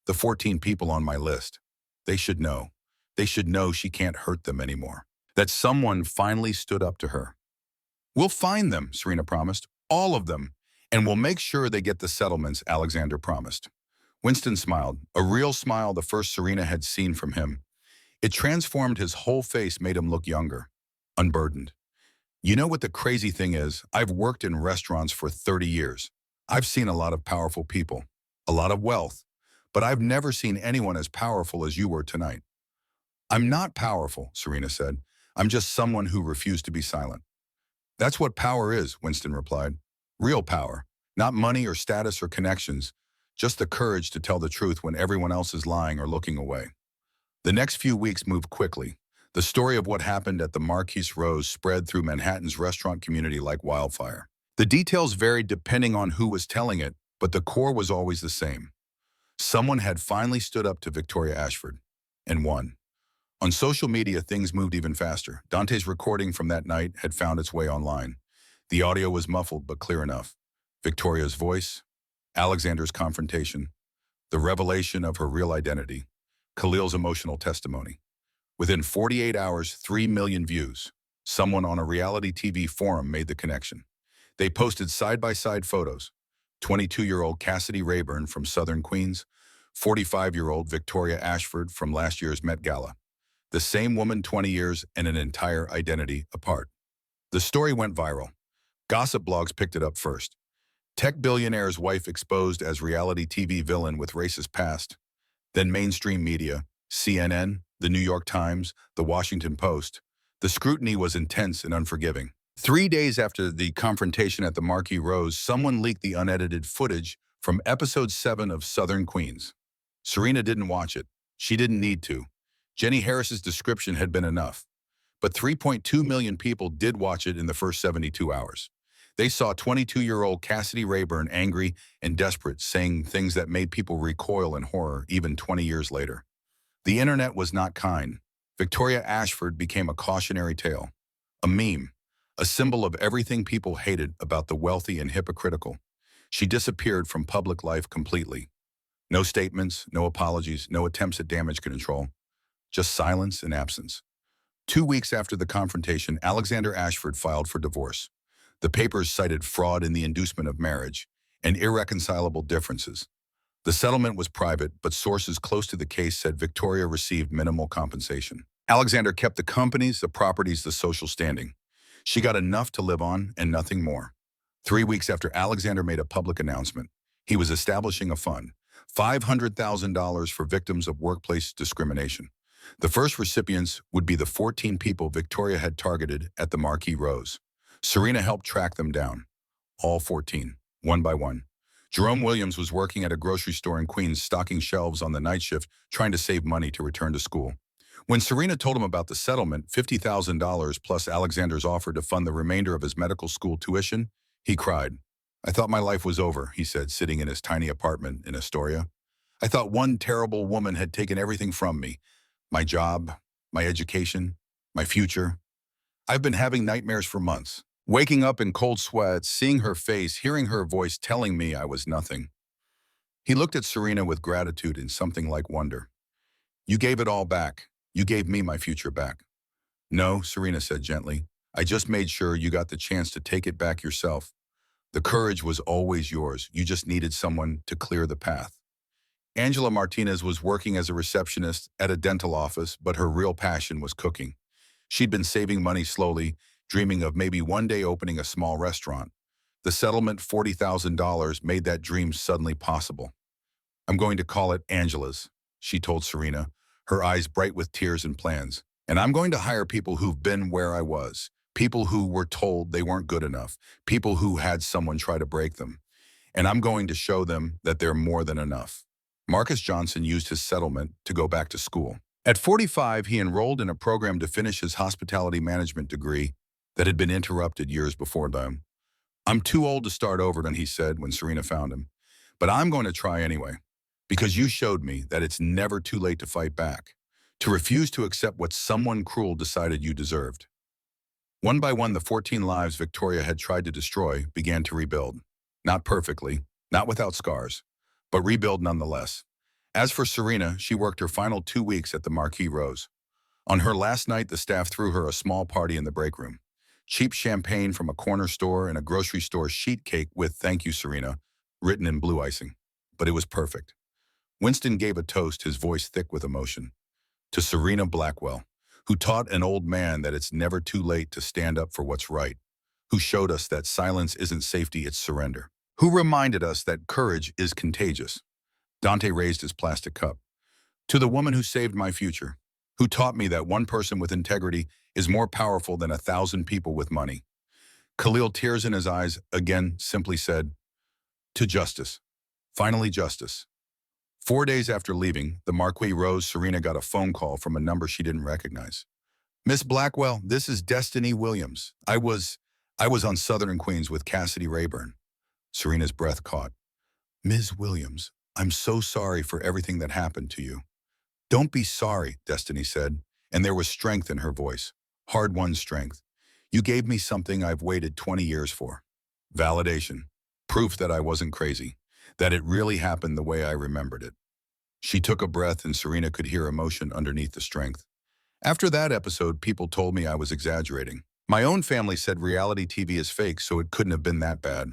"The 14 people on my list. They should know. They should know she can't hurt them anymore. That someone finally stood up to her." "We'll find them," Serena promised. "All of them. And we'll make sure they get the settlements," Alexander promised. Winston smiled, a real smile, the first Serena had seen from him. It transformed his whole face, made him look younger, unburdened. "You know what the crazy thing is? I've worked in restaurants for 30 years. I've seen a lot of powerful people, a lot of wealth, but I've never seen anyone as powerful as you were tonight." "I'm not powerful," Serena said. "I'm just someone who refused to be silent." "That's what power is," Winston replied. "Real power. Not money or status or connections. Just the courage to tell the truth when everyone else is lying or looking away." The next few weeks moved quickly. The story of what happened at the Marquise Rose spread through Manhattan's restaurant community like wildfire. The details varied depending on who was telling it, but the core was always the same. Someone had finally stood up to Victoria Ashford and won. On social media, things moved even faster. Dante's recording from that night had found its way online. The audio was muffled but clear enough. Victoria's voice, Alexander's confrontation, the revelation of her real identity, Khalil's emotional testimony. Within 48 hours, 3 million views. Someone on a reality TV forum made the connection. They posted side-by-side photos. 22-year-old Cassidy Rayburn from Southern Queens, 45-year-old Victoria Ashford from last year's Met Gala. The same woman 20 years and an entire identity apart. The story went viral. Gossip blogs picked it up first. Tech billionaire's wife exposed as reality TV villain with racist past. Then mainstream media, CNN, The New York Times, The Washington Post. The scrutiny was intense and unforgiving. 3 days after the confrontation at the Marquee Rose, someone leaked the unedited footage from episode 7 of Southern Queens. Serena didn't watch it. She didn't need to. Jenny Harris's description had been enough. But 3.2 million people did watch it in the first 72 hours. They saw 22-year-old Cassidy Rayburn angry and desperate, saying things that made people recoil in horror even 20 years later. The internet was not kind. Victoria Ashford became a cautionary tale, a meme, a symbol of everything people hated about the wealthy and hypocritical. She disappeared from public life completely. No statements, no apologies, no attempts at damage control, just silence and absence. 2 weeks after the confrontation, Alexander Ashford filed for divorce. The papers cited fraud in the inducement of marriage and irreconcilable differences. The settlement was private, but sources close to the case said Victoria received minimal compensation. Alexander kept the companies, the properties, the social standing. She got enough to live on and nothing more. 3 weeks after Alexander made a public announcement, he was establishing a fund, $500,000 for victims of workplace discrimination. The first recipients would be the 14 people Victoria had targeted at the Marquee Rose. Serena helped track them down, all 14, one by one. Jerome Williams was working at a grocery store in Queens, stocking shelves on the night shift, trying to save money to return to school. When Serena told him about the settlement, $50,000 plus Alexander's offer to fund the remainder of his medical school tuition, he cried. "I thought my life was over," he said, sitting in his tiny apartment in Astoria. "I thought one terrible woman had taken everything from me. My job, my education, my future. I've been having nightmares for months. Waking up in cold sweats, seeing her face, hearing her voice telling me I was nothing." He looked at Serena with gratitude and something like wonder. "You gave it all back. You gave me my future back." "No," Serena said gently. "I just made sure you got the chance to take it back yourself. The courage was always yours. You just needed someone to clear the path." Angela Martinez was working as a receptionist at a dental office, but her real passion was cooking. She'd been saving money slowly, dreaming of maybe one day opening a small restaurant. The settlement, $40,000, made that dream suddenly possible. "I'm going to call it Angela's," she told Serena, her eyes bright with tears and plans. "And I'm going to hire people who've been where I was, people who were told they weren't good enough, people who had someone try to break them. And I'm going to show them that they're more than enough." Marcus Johnson used his settlement to go back to school. At 45, he enrolled in a program to finish his hospitality management degree that had been interrupted years before them. "I'm too old to start over," he said when Serena found him. "But I'm going to try anyway, because you showed me that it's never too late to fight back, to refuse to accept what someone cruel decided you deserved." One by one, the 14 lives Victoria had tried to destroy began to rebuild. Not perfectly, not without scars, but rebuild nonetheless. As for Serena, she worked her final 2 weeks at the Marquee Rose. On her last night, the staff threw her a small party in the break room. Cheap champagne from a corner store and a grocery store sheet cake with "Thank you, Serena" written in blue icing. But it was perfect. Winston gave a toast, his voice thick with emotion. To Serena Blackwell, who taught an old man that it's never too late to stand up for what's right, who showed us that silence isn't safety, it's surrender, who reminded us that courage is contagious. Dante raised his plastic cup. To the woman who saved my future, who taught me that one person with integrity is more powerful than 1,000 people with money. Khalil, tears in his eyes, again simply said, "To justice. Finally justice." 4 days after leaving the Marquee Rose, Serena got a phone call from a number she didn't recognize. "Miss Blackwell, this is Destiny Williams. I was on Southern Queens with Cassidy Rayburn. Serena's breath caught. Ms. Williams, I'm so sorry for everything that happened to you. Don't be sorry, Destiny said, and there was strength in her voice. Hard-won strength. You gave me something I've waited 20 years for. Validation. Proof that I wasn't crazy. That it really happened the way I remembered it. She took a breath and Serena could hear emotion underneath the strength. After that episode, people told me I was exaggerating. My own family said reality TV is fake, so it couldn't have been that bad.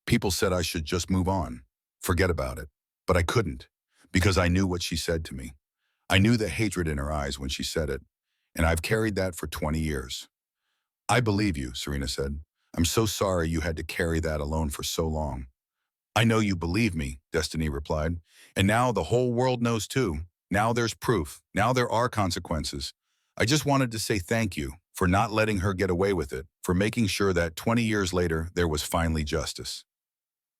People said I should just move on. Forget about it. But I couldn't, because I knew what she said to me. I knew the hatred in her eyes when she said it, and I've carried that for 20 years. I believe you, Serena said. I'm so sorry you had to carry that alone for so long. I know you believe me, Destiny replied. And now the whole world knows too. Now there's proof. Now there are consequences. I just wanted to say thank you for not letting her get away with it, for making sure that 20 years later there was finally justice.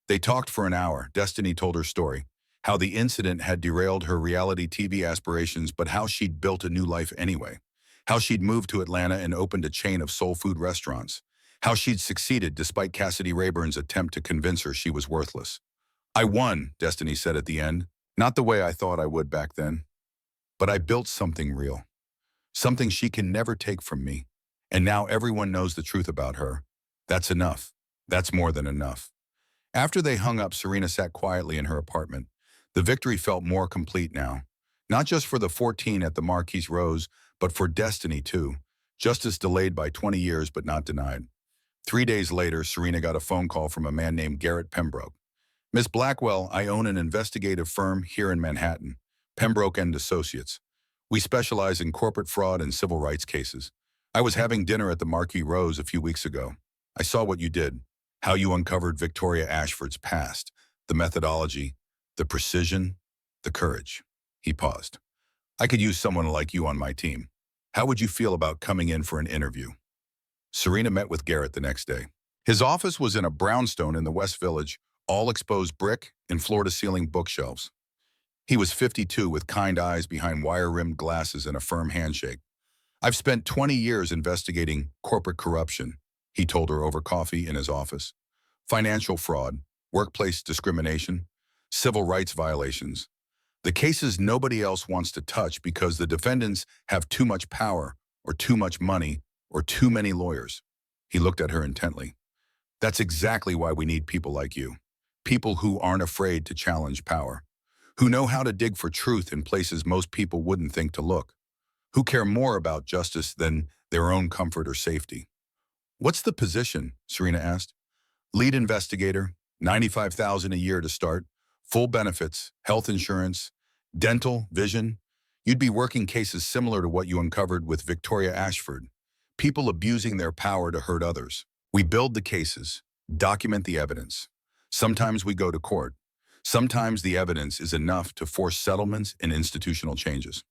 They talked for an hour. Destiny told her story, how the incident had derailed her reality TV aspirations, but how she'd built a new life anyway. How she'd moved to Atlanta and opened a chain of soul food restaurants. How she'd succeeded despite Cassidy Rayburn's attempt to convince her she was worthless. I won, Destiny said at the end. Not the way I thought I would back then. But I built something real. Something she can never take from me. And now everyone knows the truth about her. That's enough. That's more than enough. After they hung up, Serena sat quietly in her apartment. The victory felt more complete now. Not just for the 14 at the Marquise Rose, but for Destiny too. Justice delayed by 20 years, but not denied. 3 days later, Serena got a phone call from a man named Garrett Pembroke. Miss Blackwell, I own an investigative firm here in Manhattan, Pembroke and Associates. We specialize in corporate fraud and civil rights cases. I was having dinner at the Marquis Rose a few weeks ago. I saw what you did, how you uncovered Victoria Ashford's past, the methodology, the precision, the courage. He paused. I could use someone like you on my team. How would you feel about coming in for an interview? Serena met with Garrett the next day. His office was in a brownstone in the West Village, all exposed brick and floor-to-ceiling bookshelves. He was 52 with kind eyes behind wire-rimmed glasses and a firm handshake. I've spent 20 years investigating corporate corruption, he told her over coffee in his office. Financial fraud, workplace discrimination, civil rights violations. The cases nobody else wants to touch because the defendants have too much power or too much money or too many lawyers. He looked at her intently. That's exactly why we need people like you. People who aren't afraid to challenge power. Who know how to dig for truth in places most people wouldn't think to look. Who care more about justice than their own comfort or safety. What's the position? Serena asked. Lead investigator, $95,000 a year to start, full benefits, health insurance, dental, vision. You'd be working cases similar to what you uncovered with Victoria Ashford. People abusing their power to hurt others. We build the cases, document the evidence. Sometimes we go to court. Sometimes the evidence is enough to force settlements and institutional changes.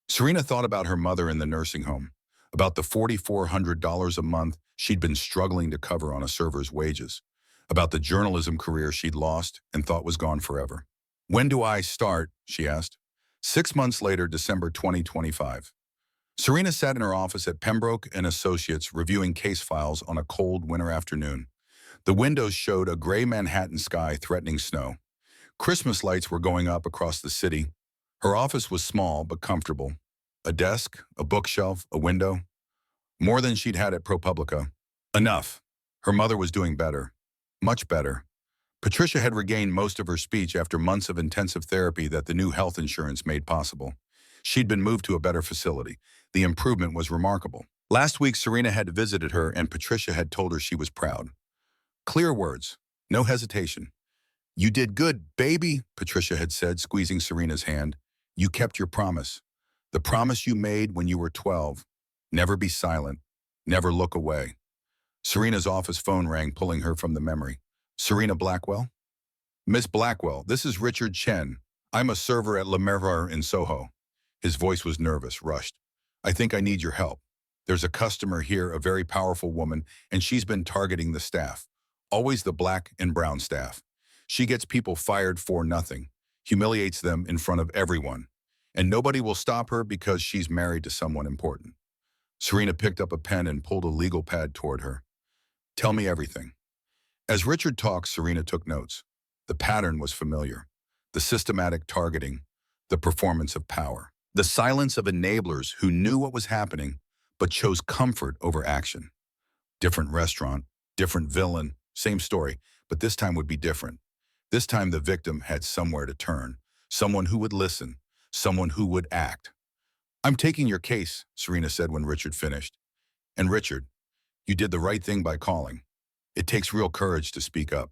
Serena thought about her mother in the nursing home, about the $4,400 a month she'd been struggling to cover on a server's wages, about the journalism career she'd lost and thought was gone forever. When do I start? She asked. 6 months later, December 2025. Serena sat in her office at Pembroke and Associates reviewing case files on a cold winter afternoon. The windows showed a gray Manhattan sky threatening snow. Christmas lights were going up across the city. Her office was small but comfortable. A desk, a bookshelf, a window. More than she'd had at ProPublica. Enough. Her mother was doing better. Much better. Patricia had regained most of her speech after months of intensive therapy that the new health insurance made possible. She'd been moved to a better facility. The improvement was remarkable. Last week, Serena had visited her and Patricia had told her she was proud. Clear words. No hesitation. You did good, baby, Patricia had said, squeezing Serena's hand. You kept your promise. The promise you made when you were 12. Never be silent. Never look away. Serena's office phone rang, pulling her from the memory. Serena Blackwell? Miss Blackwell, this is Richard Chen. I'm a server at Le Merveille in Soho. His voice was nervous, rushed. I think I need your help. There's a customer here, a very powerful woman, and she's been targeting the staff. Always the black and brown staff. She gets people fired for nothing, humiliates them in front of everyone. And nobody will stop her because she's married to someone important. Serena picked up a pen and pulled a legal pad toward her. Tell me everything. As Richard talked, Serena took notes. The pattern was familiar. The systematic targeting, the performance of power. The silence of enablers who knew what was happening, but chose comfort over action. Different restaurant, different villain, same story, but this time would be different. This time the victim had somewhere to turn, someone who would listen, someone who would act. I'm taking your case, Serena said when Richard finished. And Richard, you did the right thing by calling. It takes real courage to speak up.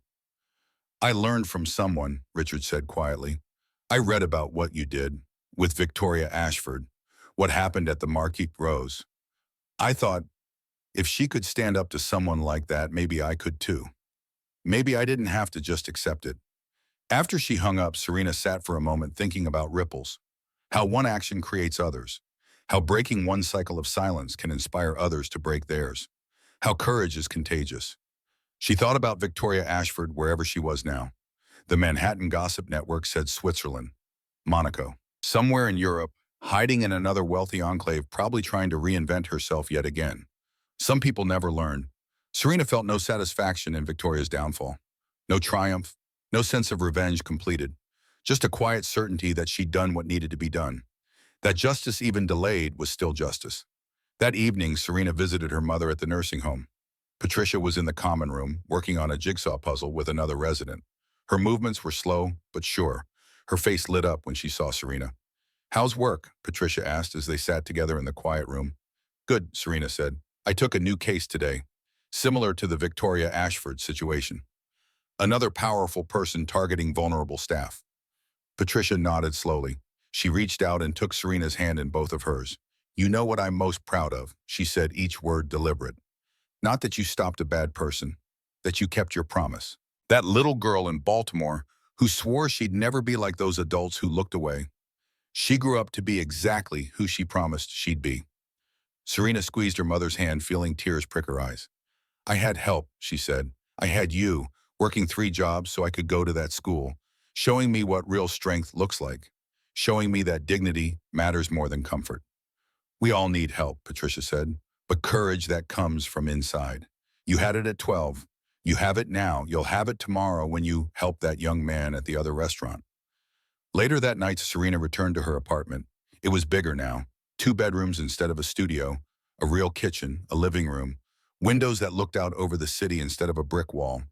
I learned from someone, Richard said quietly. I read about what you did with Victoria Ashford, what happened at the Marquise Rose. I thought, if she could stand up to someone like that, maybe I could too. Maybe I didn't have to just accept it. After she hung up, Serena sat for a moment thinking about ripples, how one action creates others, how breaking one cycle of silence can inspire others to break theirs, how courage is contagious. She thought about Victoria Ashford wherever she was now. The Manhattan Gossip Network said Switzerland, Monaco, somewhere in Europe, hiding in another wealthy enclave, probably trying to reinvent herself yet again. Some people never learn. Serena felt no satisfaction in Victoria's downfall. No triumph, no sense of revenge completed. Just a quiet certainty that she'd done what needed to be done. That justice, even delayed, was still justice. That evening, Serena visited her mother at the nursing home. Patricia was in the common room, working on a jigsaw puzzle with another resident. Her movements were slow, but sure. Her face lit up when she saw Serena. How's work? Patricia asked as they sat together in the quiet room. Good, Serena said. I took a new case today, similar to the Victoria Ashford situation. Another powerful person targeting vulnerable staff. Patricia nodded slowly. She reached out and took Serena's hand in both of hers. You know what I'm most proud of, she said, each word deliberate. Not that you stopped a bad person, that you kept your promise. That little girl in Baltimore who swore she'd never be like those adults who looked away. She grew up to be exactly who she promised she'd be. Serena squeezed her mother's hand, feeling tears prick her eyes. I had help, she said. I had you, working 3 jobs so I could go to that school, showing me what real strength looks like, showing me that dignity matters more than comfort. We all need help, Patricia said, but courage that comes from inside. You had it at 12. You have it now. You'll have it tomorrow when you help that young man at the other restaurant. Later that night, Serena returned to her apartment. It was bigger now, 2 bedrooms instead of a studio, a real kitchen, a living room, windows that looked out over the city instead of a brick wall.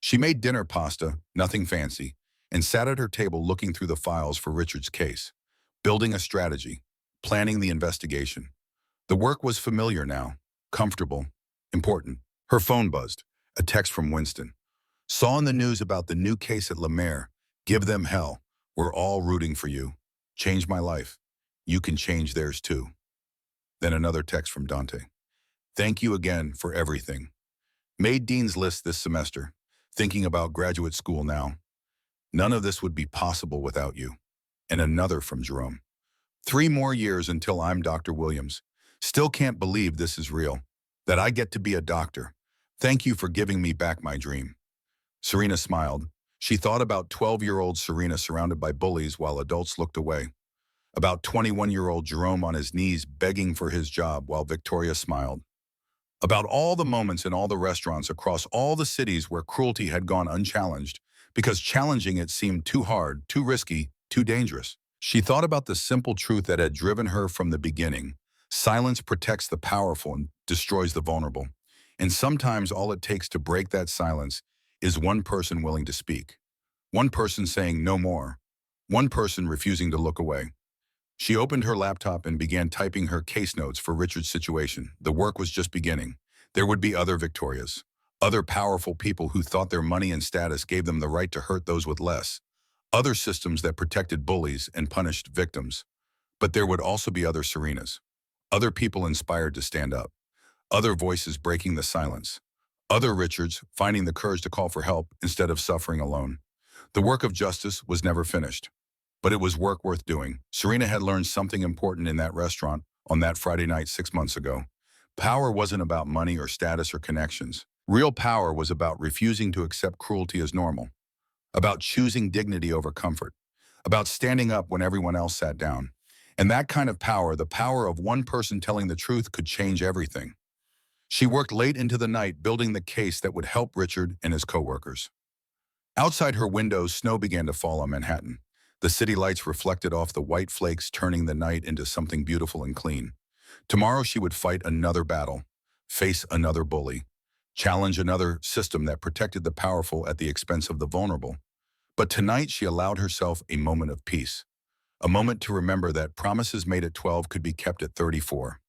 She made dinner pasta, nothing fancy, and sat at her table looking through the files for Richard's case, building a strategy, planning the investigation. The work was familiar now, comfortable, important. Her phone buzzed, a text from Winston. Saw in the news about the new case at Billionaire. Give them hell. We're all rooting for you. Change my life. You can change theirs too. Then another text from Dante. Thank you again for everything. Made Dean's List this semester. Thinking about graduate school now. None of this would be possible without you. And another from Jerome. 3 more years until I'm Dr. Williams. Still can't believe this is real. That I get to be a doctor. Thank you for giving me back my dream. Serena smiled. She thought about 12-year-old Serena surrounded by bullies while adults looked away. About 21-year-old Jerome on his knees begging for his job while Victoria smiled. About all the moments in all the restaurants across all the cities where cruelty had gone unchallenged because challenging it seemed too hard, too risky, too dangerous. She thought about the simple truth that had driven her from the beginning. Silence protects the powerful and destroys the vulnerable. And sometimes all it takes to break that silence is one person willing to speak. One person saying no more. One person refusing to look away. She opened her laptop and began typing her case notes for Richard's situation. The work was just beginning. There would be other Victorias. Other powerful people who thought their money and status gave them the right to hurt those with less. Other systems that protected bullies and punished victims. But there would also be other Serenas. Other people inspired to stand up. Other voices breaking the silence. Other Richards finding the courage to call for help instead of suffering alone. The work of justice was never finished. But it was work worth doing. Serena had learned something important in that restaurant on that Friday night 6 months ago. Power wasn't about money or status or connections. Real power was about refusing to accept cruelty as normal. About choosing dignity over comfort. About standing up when everyone else sat down. And that kind of power, the power of one person telling the truth, could change everything. She worked late into the night building the case that would help Richard and his coworkers. Outside her window, snow began to fall on Manhattan. The city lights reflected off the white flakes, turning the night into something beautiful and clean. Tomorrow she would fight another battle, face another bully, challenge another system that protected the powerful at the expense of the vulnerable. But tonight she allowed herself a moment of peace, a moment to remember that promises made at 12 could be kept at 34,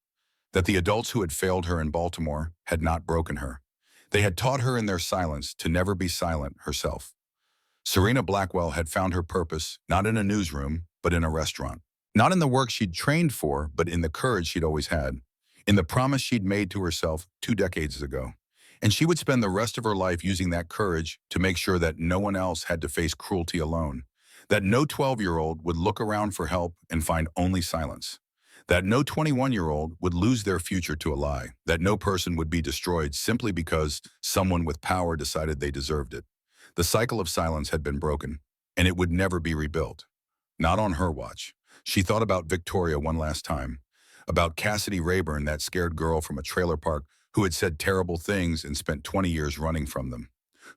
that the adults who had failed her in Baltimore had not broken her. They had taught her in their silence to never be silent herself. Serena Blackwell had found her purpose, not in a newsroom, but in a restaurant. Not in the work she'd trained for, but in the courage she'd always had, in the promise she'd made to herself 2 decades ago. And she would spend the rest of her life using that courage to make sure that no one else had to face cruelty alone, that no 12-year-old would look around for help and find only silence, that no 21-year-old would lose their future to a lie, that no person would be destroyed simply because someone with power decided they deserved it. The cycle of silence had been broken, and it would never be rebuilt. Not on her watch. She thought about Victoria one last time, about Cassidy Rayburn, that scared girl from a trailer park who had said terrible things and spent 20 years running from them,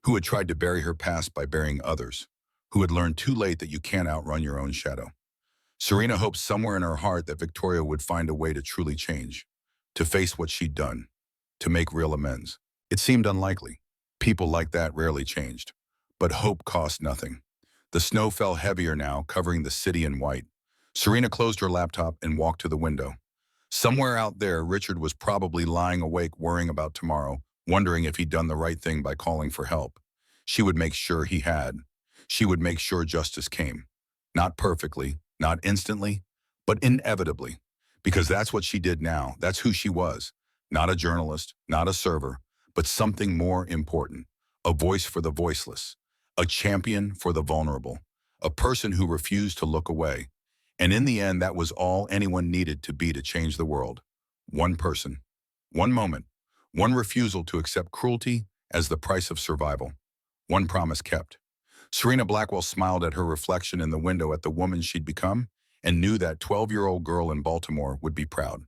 who had tried to bury her past by burying others, who had learned too late that you can't outrun your own shadow. Serena hoped somewhere in her heart that Victoria would find a way to truly change, to face what she'd done, to make real amends. It seemed unlikely. People like that rarely changed. But hope cost nothing. The snow fell heavier now, covering the city in white. Serena closed her laptop and walked to the window. Somewhere out there, Richard was probably lying awake worrying about tomorrow, wondering if he'd done the right thing by calling for help. She would make sure he had. She would make sure justice came. Not perfectly, not instantly, but inevitably. Because that's what she did now. That's who she was. Not a journalist, not a server, but something more important. A voice for the voiceless. A champion for the vulnerable. A person who refused to look away. And in the end, that was all anyone needed to be to change the world. One person. One moment. One refusal to accept cruelty as the price of survival. One promise kept. Serena Blackwell smiled at her reflection in the window at the woman she'd become and knew that 12-year-old girl in Baltimore would be proud.